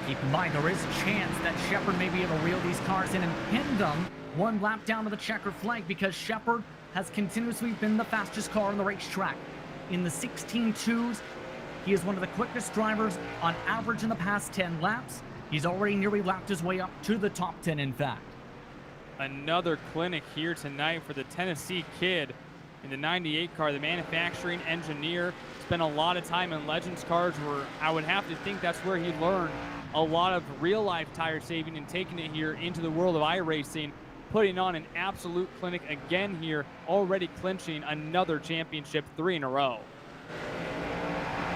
Keep in mind, there is a chance that Shepard may be able to reel these cars in and pin them 1 lap down to the checkered flag, because Shepard has continuously been the fastest car on the racetrack. In the 16.2s, he is one of the quickest drivers on average in the past 10 laps. He's already nearly lapped his way up to the top 10, in fact. Another clinic here tonight for the Tennessee kid in the 98 car, the manufacturing engineer. Spent a lot of time in Legends cars, where I would have to think that's where he learned a lot of real-life tire saving and taking it here into the world of iRacing, putting on an absolute clinic again here, already clinching another championship, 3 in a row.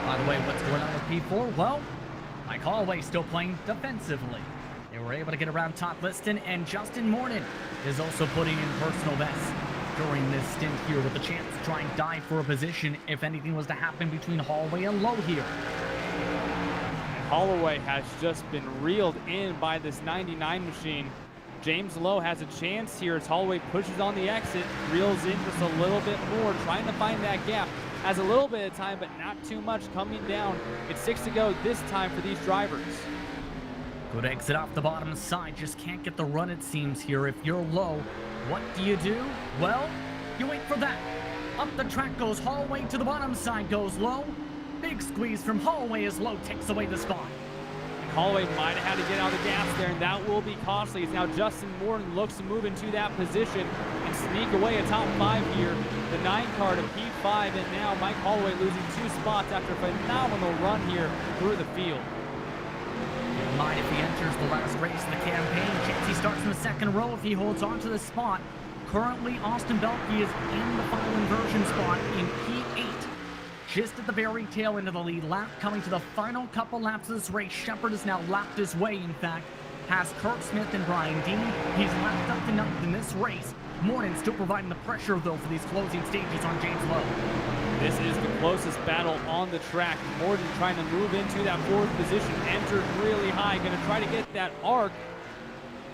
By the way, what's going on with P4? Well, Mike Holloway still playing defensively. They were able to get around Todd Liston, and Justin Morton is also putting in personal bests during this stint here, with a chance to try and die for a position if anything was to happen between Holloway and Lowe here. Holloway has just been reeled in by this 99 machine. James Lowe has a chance here as Holloway pushes on the exit, reels in just a little bit more, trying to find that gap. Has a little bit of time, but not too much coming down. It's 6 to go this time for these drivers. Good exit off the bottom side, just can't get the run it seems here. If you're Lowe, what do you do? Well, you wait for that. Up the track goes Holloway, to the bottom side goes Lowe. Big squeeze from Holloway as Lowe takes away the spot. Holloway might have had to get out of the gas there, and that will be costly. As now Justin Morton looks to move into that position and sneak away a top 5 here. The 9 car to P5, and now Mike Holloway losing 2 spots after a phenomenal run here through the field. Keep in mind, if he enters the last race of the campaign, chance he starts in the 2nd row if he holds on to the spot. Currently, Austin Belke is in the final inversion spot in P8. Just at the very tail end of the lead lap, coming to the final couple laps of this race. Shepard has now lapped his way, in fact, past Kurt Smith and Brian Dean. He's lapped up to 9th in this race. Morton still providing the pressure, though, for these closing stages on James Lowe. This is the closest battle on the track. Morton trying to move into that 4th position, entered really high, going to try to get that arc.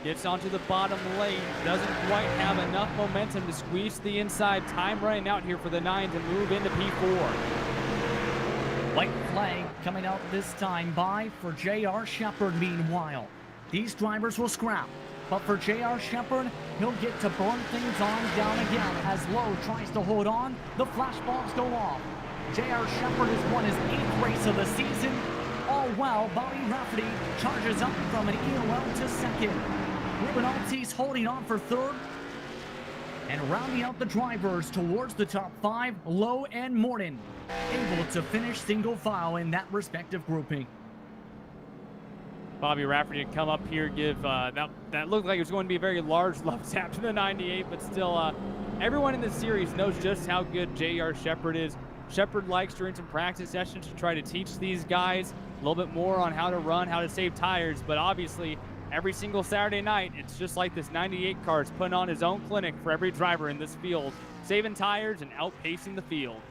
Gets onto the bottom lane, doesn't quite have enough momentum to squeeze to the inside. Time running out here for the 9 to move into P4. White flag coming out this time by for J.R. Shepard. Meanwhile, these drivers will scrap, but for J.R. Shepard, he'll get to burn things on down again as Lowe tries to hold on. The flashbulbs go off. J.R. Shepard has won his 8th race of the season. All while Bobby Rafferty charges up from an EOL to 2nd. Ruben Altis holding on for 3rd. And rounding out the drivers towards the top 5, Lowe and Morton able to finish single file in that respective grouping. Bobby Rafferty to come up here, give that looked like it was going to be a very large love tap to the 98, but still, everyone in this series knows just how good J.R. Shepard is. Shepard likes during some practice sessions to try to teach these guys a little bit more on how to run, how to save tires, but obviously every single Saturday night, it's just like this 98 car is putting on his own clinic for every driver in this field, saving tires and outpacing the field.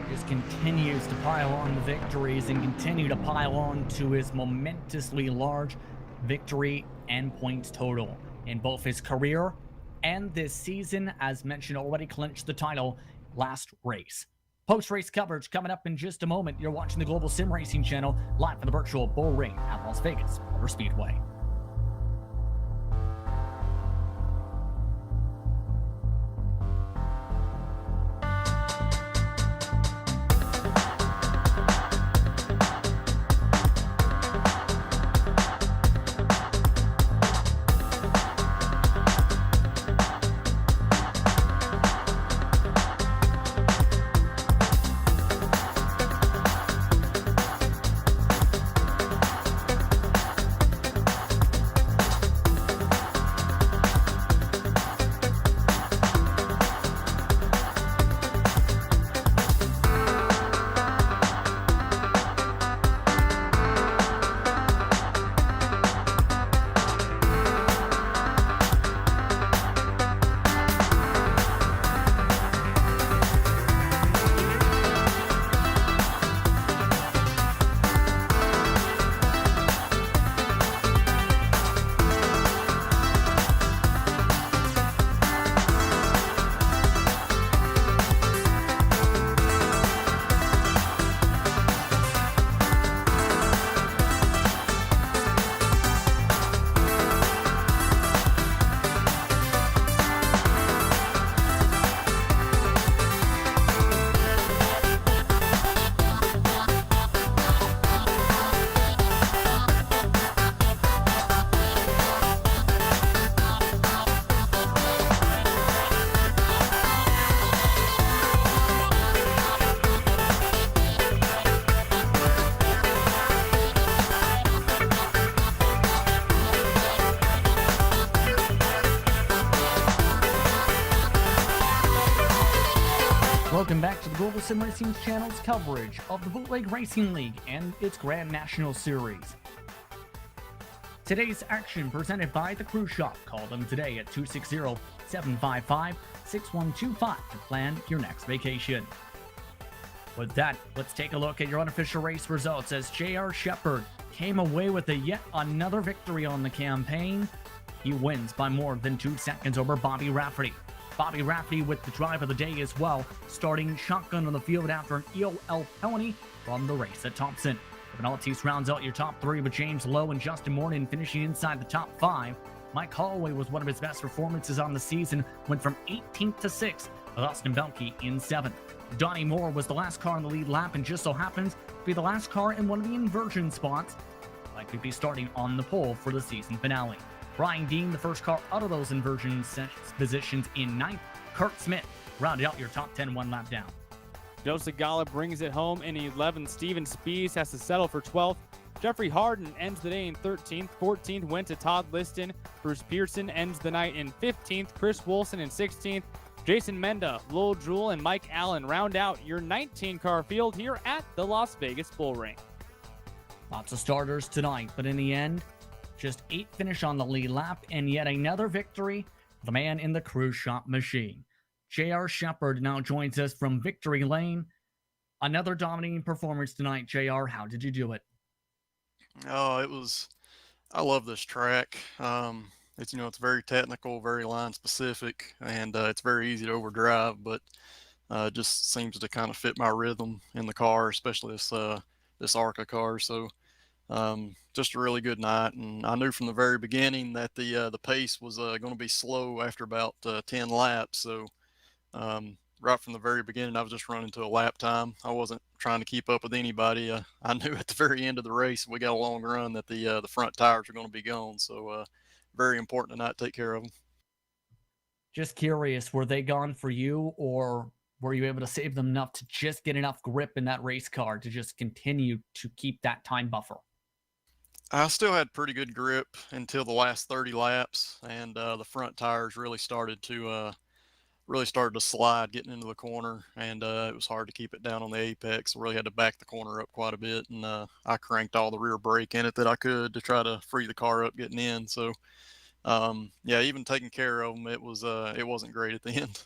Just continues to pile on the victories and continue to pile on to his momentously large victory and points total in both his career and this season. As mentioned, already clinched the title last race. Post-race coverage coming up in just a moment. You're watching the Global Sim Racing channel live from the virtual Bullring at Las Vegas Motor Speedway. Welcome back to the Global Sim Racing channel's coverage of the Bootleg Racing League and its Grand National Series. Today's action presented by the Cruise Shop. Call them today at 260-755-6125 to plan your next vacation. With that, let's take a look at your unofficial race results as J.R. Shepard came away with yet another victory on the campaign. He wins by more than 2 seconds over Bobby Rafferty. Bobby Rafferty with the drive of the day as well, starting shotgun on the field after an EOL penalty from the race at Thompson. Ruben Altis rounds out your top 3 with James Lowe and Justin Morton finishing inside the top 5. Mike Holloway was one of his best performances on the season, went from 18th to 6th, with Austin Belke in 7th. Donnie Moore was the last car in the lead lap and just so happens to be the last car in one of the inversion spots, likely be starting on the pole for the season finale. Brian Dean, the first car out of those inversion positions in 9th. Kurt Smith rounded out your top 10 one lap down. Joe Segala brings it home in 11th. Steven Spies has to settle for 12th. Jeffrey Harden ends the day in 13th. 14th went to Todd Liston. Bruce Pearson ends the night in 15th. Chris Wilson in 16th. Jason Menda, Lowell Jewell, and Mike Allen round out your 19-car field here at the Las Vegas Bullring. Lots of starters tonight, but in the end, just 8 finish on the lead lap, and yet another victory for the man in the Cruise Shop machine. J.R. Shepard now joins us from Victory Lane. Another dominating performance tonight, J.R. How did you do it? Oh, I love this track. It's very technical, very line specific, and it's very easy to overdrive, but it just seems to kind of fit my rhythm in the car, especially this ARCA car. So just a really good night, and I knew from the very beginning that the pace was going to be slow after about 10 laps. So right from the very beginning, I was just running to a lap time. I wasn't trying to keep up with anybody. I knew at the very end of the race, we got a long run, that the front tires were going to be gone. So very important to not take care of them. Just curious, were they gone for you, or were you able to save them enough to just get enough grip in that race car to just continue to keep that time buffer? I still had pretty good grip until the last 30 laps, and the front tires really started to slide getting into the corner, and it was hard to keep it down on the apex. I really had to back the corner up quite a bit, and I cranked all the rear brake in it that I could to try to free the car up getting in. So yeah, even taking care of them, it wasn't great at the end.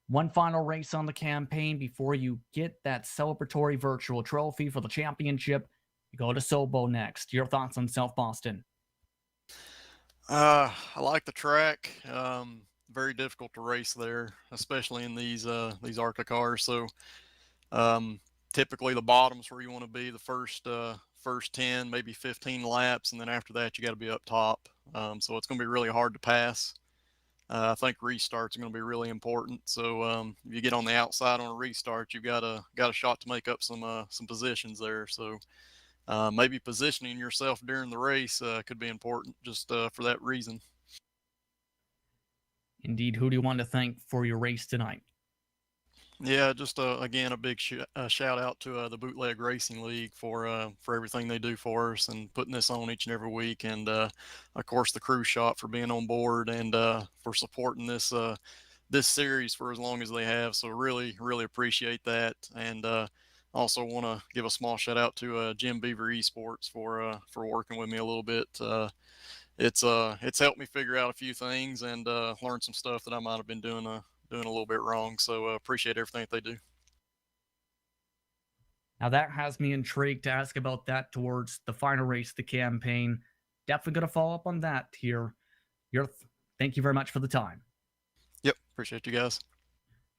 One final race on the campaign before you get that celebratory virtual trophy for the championship. You go to Sobo next. Your thoughts on South Boston? I like the track. Very difficult to race there, especially in these ARCA cars. So typically the bottom's where you want to be, the first 10, maybe 15 laps, and then after that you got to be up top. So it's going to be really hard to pass. I think restarts are going to be really important. So if you get on the outside on a restart, you've got a shot to make up some positions there. So maybe positioning yourself during the race could be important just for that reason. Indeed. Who do you want to thank for your race tonight? Yeah, just again, a big shout out to the Bootleg Racing League for everything they do for us and putting this on each and every week, and of course the Cruise Shop for being on board and for supporting this series for as long as they have. So really appreciate that, and also want to give a small shout out to Jim Beaver Esports for working with me a little bit. It's helped me figure out a few things and learn some stuff that I might have been doing a little bit wrong. So appreciate everything that they do. Now that has me intrigued to ask about that towards the final race of the campaign. Definitely going to follow up on that here. Thank you very much for the time. Yep, appreciate you guys.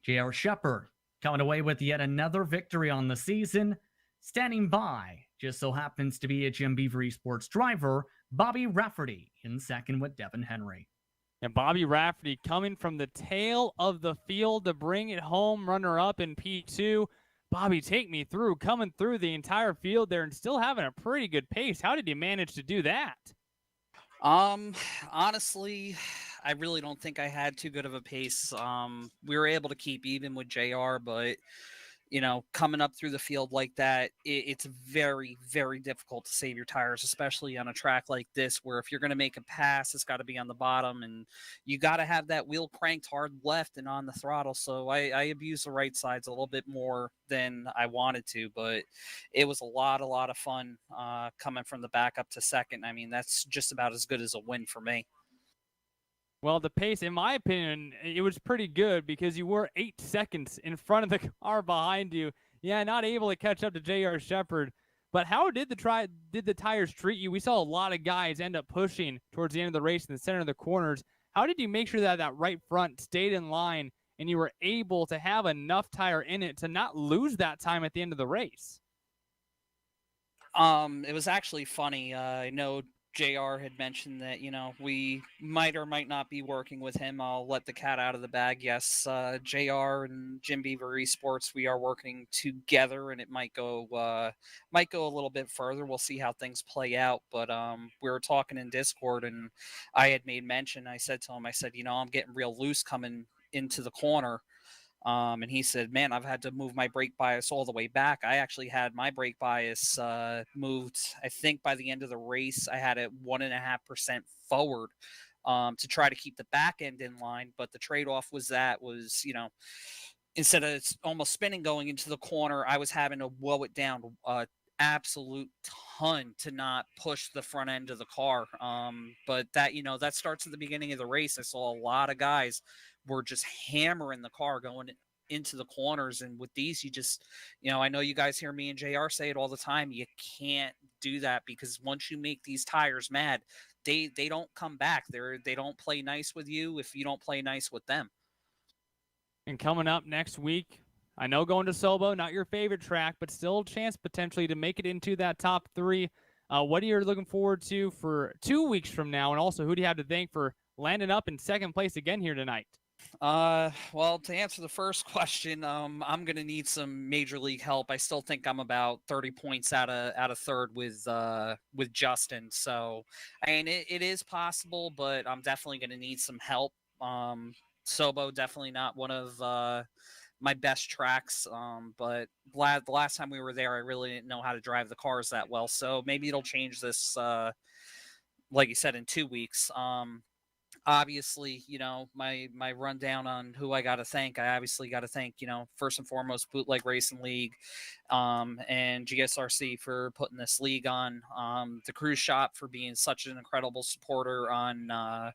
J.R. Shepard coming away with yet another victory on the season. Standing by just so happens to be a Jim Beaver Esports driver, Bobby Rafferty, in second with Devin Henry. And Bobby Rafferty coming from the tail of the field to bring it home, runner-up in P2. Bobby, take me through, coming through the entire field there and still having a pretty good pace. How did you manage to do that? Honestly, I really don't think I had too good of a pace. We were able to keep even with JR, but coming up through the field like that, it's very, very difficult to save your tires, especially on a track like this, where if you're going to make a pass, it's got to be on the bottom, and you got to have that wheel cranked hard left and on the throttle. So I abused the right sides a little bit more than I wanted to, but it was a lot of fun coming from the back up to second. I mean, that's just about as good as a win for me. Well, the pace, in my opinion, it was pretty good because you were 8 seconds in front of the car behind you. Yeah, not able to catch up to J.R. Shepherd. But how did the tires treat you? We saw a lot of guys end up pushing towards the end of the race in the center of the corners. How did you make sure that that right front stayed in line and you were able to have enough tire in it to not lose that time at the end of the race? It was actually funny. I know JR had mentioned that, we might or might not be working with him. I'll let the cat out of the bag. Yes, JR and Jim Beaver Esports, we are working together, and it might go a little bit further. We'll see how things play out. But we were talking in Discord, and I had made mention. I said to him, I'm getting real loose coming into the corner. And he said, man, I've had to move my brake bias all the way back. I actually had my brake bias moved, I think by the end of the race, I had it 1.5% forward to try to keep the back end in line. But the trade-off was instead of almost spinning going into the corner, I was having to woe it down absolute ton to not push the front end of the car. But that starts at the beginning of the race. I saw a lot of guys were just hammering the car going into the corners. And with these, you just, I know you guys hear me and JR say it all the time. You can't do that, because once you make these tires mad, they don't come back. They don't play nice with you if you don't play nice with them. And coming up next week, I know going to Sobo, not your favorite track, but still a chance potentially to make it into that top 3. What are you looking forward to for 2 weeks from now? And also, who do you have to thank for landing up in second place again here tonight? Well, to answer the first question, I'm going to need some major league help. I still think I'm about 30 points out of third with Justin. So, I mean, it is possible, but I'm definitely going to need some help. Sobo, definitely not one of my best tracks. But the last time we were there, I really didn't know how to drive the cars that well. So maybe it'll change this, like you said, in 2 weeks. Obviously, my rundown on who I got to thank. I obviously got to thank, first and foremost, Bootleg Racing League, and GSRC for putting this league on. The Cruise Shop for being such an incredible supporter on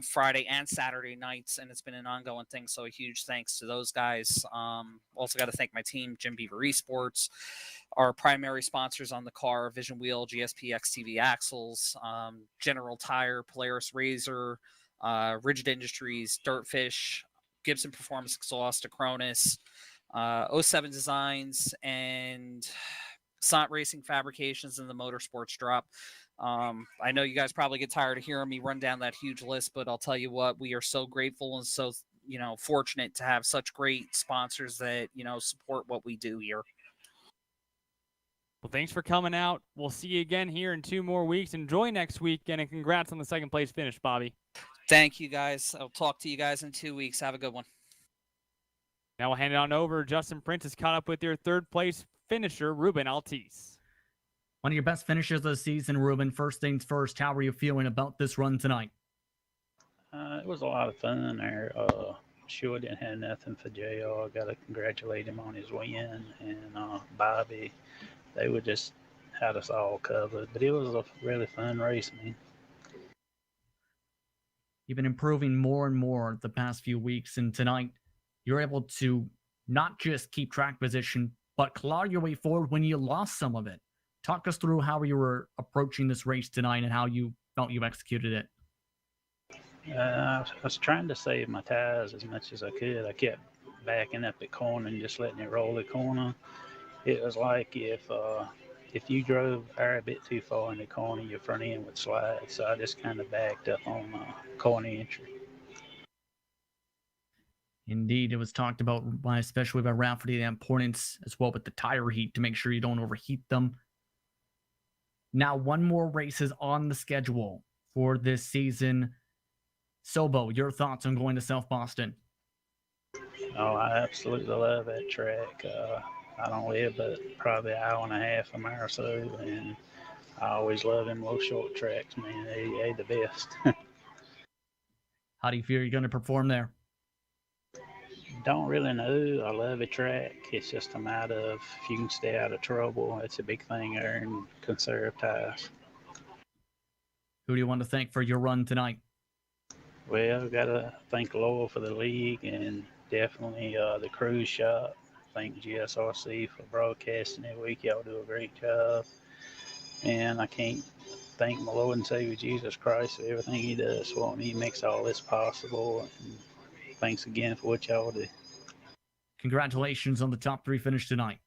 Friday and Saturday nights, and it's been an ongoing thing. So a huge thanks to those guys. Also got to thank my team, Jim Beaver Esports, our primary sponsors on the car, Vision Wheel, GSP XTV Axles, General Tire, Polaris Razor, Rigid Industries, Dirtfish, Gibson Performance Exhaust, Acronis, 07 Designs, and Sant Racing Fabrications, and the Motorsports Drop. I know you guys probably get tired of hearing me run down that huge list, but I'll tell you what, we are so grateful and so fortunate to have such great sponsors that support what we do here. Well, thanks for coming out. We'll see you again here in 2 more weeks. Enjoy next weekend, and congrats on the second place finish, Bobby. Thank you, guys. I'll talk to you guys in 2 weeks. Have a good one. Now we'll hand it on over. Justin Prince is caught up with your third place finisher, Ruben Altis. One of your best finishers of the season, Ruben. First things first, how are you feeling about this run tonight? It was a lot of fun there. Sure didn't have nothing for JR. Got to congratulate him on his win. And Bobby, they would just had us all covered. But it was a really fun race, man. You've been improving more and more the past few weeks, and tonight you're able to not just keep track position, but claw your way forward when you lost some of it. Talk us through how you were approaching this race tonight and how you felt you executed it. I was trying to save my tires as much as I could. I kept backing up the corner and just letting it roll the corner. It was like if you drove a bit too far in the corner, your front end would slide. So I just kind of backed up on corner entry. Indeed, it was talked about, especially by Rafferty, the importance as well with the tire heat to make sure you don't overheat them. Now, one more race is on the schedule for this season. Sobo, your thoughts on going to South Boston? Oh, I absolutely love that track. I don't live but probably an hour and a half from there or so, and I always love them little short tracks, man. They the best. How do you feel you're going to perform there? Don't really know. I love a track. It's just a matter of if you can stay out of trouble. It's a big thing there and conserve tires. Who do you want to thank for your run tonight? Well, got to thank Lowell for the league and definitely the cruise shop. Thank GSRC for broadcasting every week. Y'all do a great job. And I can't thank my Lord and Savior Jesus Christ for everything he does for me. He makes all this possible. And thanks again for what y'all do. Congratulations on the top 3 finish tonight.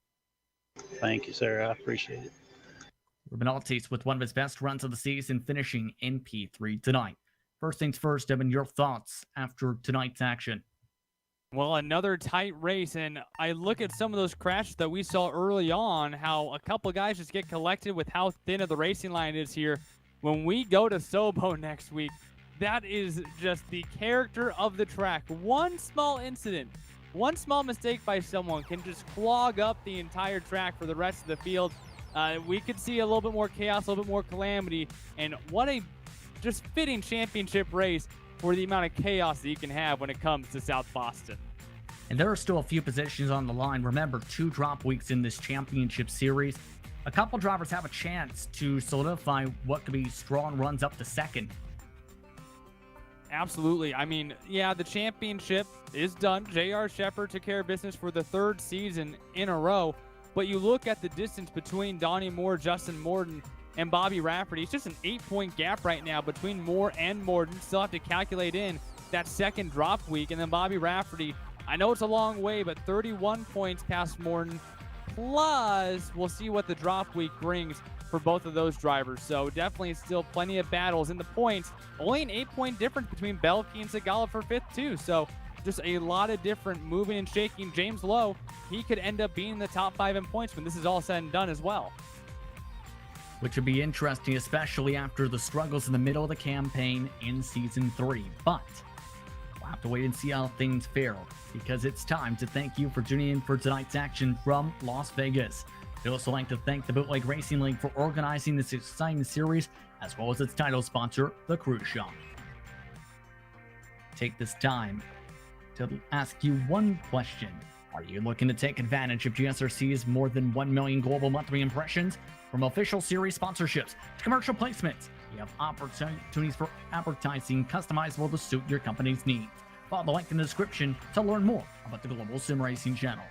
Thank you, sir. I appreciate it. Ruben Altis with one of his best runs of the season, finishing in P3 tonight. First things first, Evan, your thoughts after tonight's action? Well, another tight race, and I look at some of those crashes that we saw early on, how a couple guys just get collected with how thin of the racing line is here. When we go to Sobo next week, that is just the character of the track. One small incident, one small mistake by someone can just clog up the entire track for the rest of the field. We could see a little bit more chaos, a little bit more calamity, and what a just fitting championship race for the amount of chaos that you can have when it comes to South Boston. And there are still a few positions on the line. Remember, 2 drop weeks in this championship series. A couple drivers have a chance to solidify what could be strong runs up to second. Absolutely. I mean, yeah, the championship is done. J.R. Shepherd took care of business for the 3rd season in a row. But you look at the distance between Donnie Moore, Justin Morden, and Bobby Rafferty. It's just an 8-point gap right now between Moore and Morden. Still have to calculate in that second drop week. And then Bobby Rafferty, I know it's a long way, but 31 points past Morden. Plus, we'll see what the drop week brings for both of those drivers. So definitely still plenty of battles in the points. Only an 8-point difference between Belkey and Segala for 5th too. So just a lot of different moving and shaking. James Lowe, he could end up being in the top 5 in points when this is all said and done as well. Which would be interesting, especially after the struggles in the middle of the campaign in Season 3. But we'll have to wait and see how things fare, because it's time to thank you for tuning in for tonight's action from Las Vegas. We'd also like to thank the Bootleg Racing League for organizing this exciting series, as well as its title sponsor, the Cruise Shop. Take this time to ask you one question. Are you looking to take advantage of GSRC's more than 1 million global monthly impressions? From official series sponsorships to commercial placements, you have opportunities for advertising customizable to suit your company's needs. Follow the link in the description to learn more about the Global Sim Racing channel.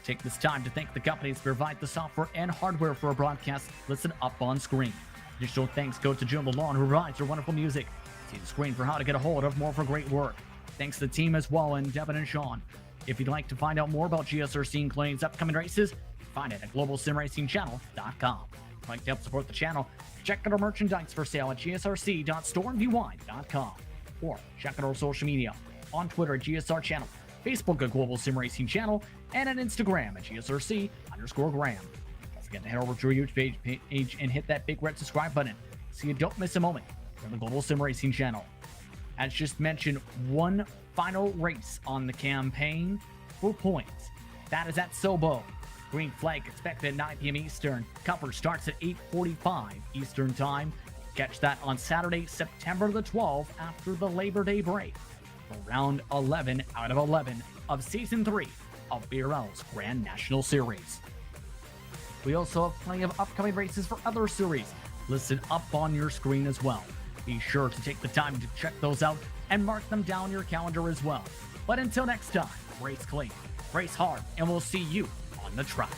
Take this time to thank the companies that provide the software and hardware for our broadcast listed up on screen. Additional thanks go to Joe Lalonde, who provides your wonderful music. See the screen for how to get a hold of more for great work. Thanks to the team as well, and Devin and Sean. If you'd like to find out more about GSRC including its upcoming races, find it at globalsimracingchannel.com. If you'd like to help support the channel, check out our merchandise for sale at gsrc.storeandvy.com, or check out our social media on Twitter at GSR Channel, Facebook at Global Sim Racing Channel, and on Instagram at GSRC_Graham. Don't forget to head over to our YouTube page and hit that big red subscribe button so you don't miss a moment from the Global Sim Racing Channel. As just mentioned, one final race on the campaign for points. That is at Sobo. Green flag expected at 9 p.m. Eastern. Cover starts at 8:45 Eastern Time. Catch that on Saturday, September the 12th after the Labor Day break for round 11 out of 11 of Season 3 of BRL's Grand National Series. We also have plenty of upcoming races for other series listed up on your screen as well. Be sure to take the time to check those out and mark them down your calendar as well. But until next time, race clean, race hard, and we'll see you on the track.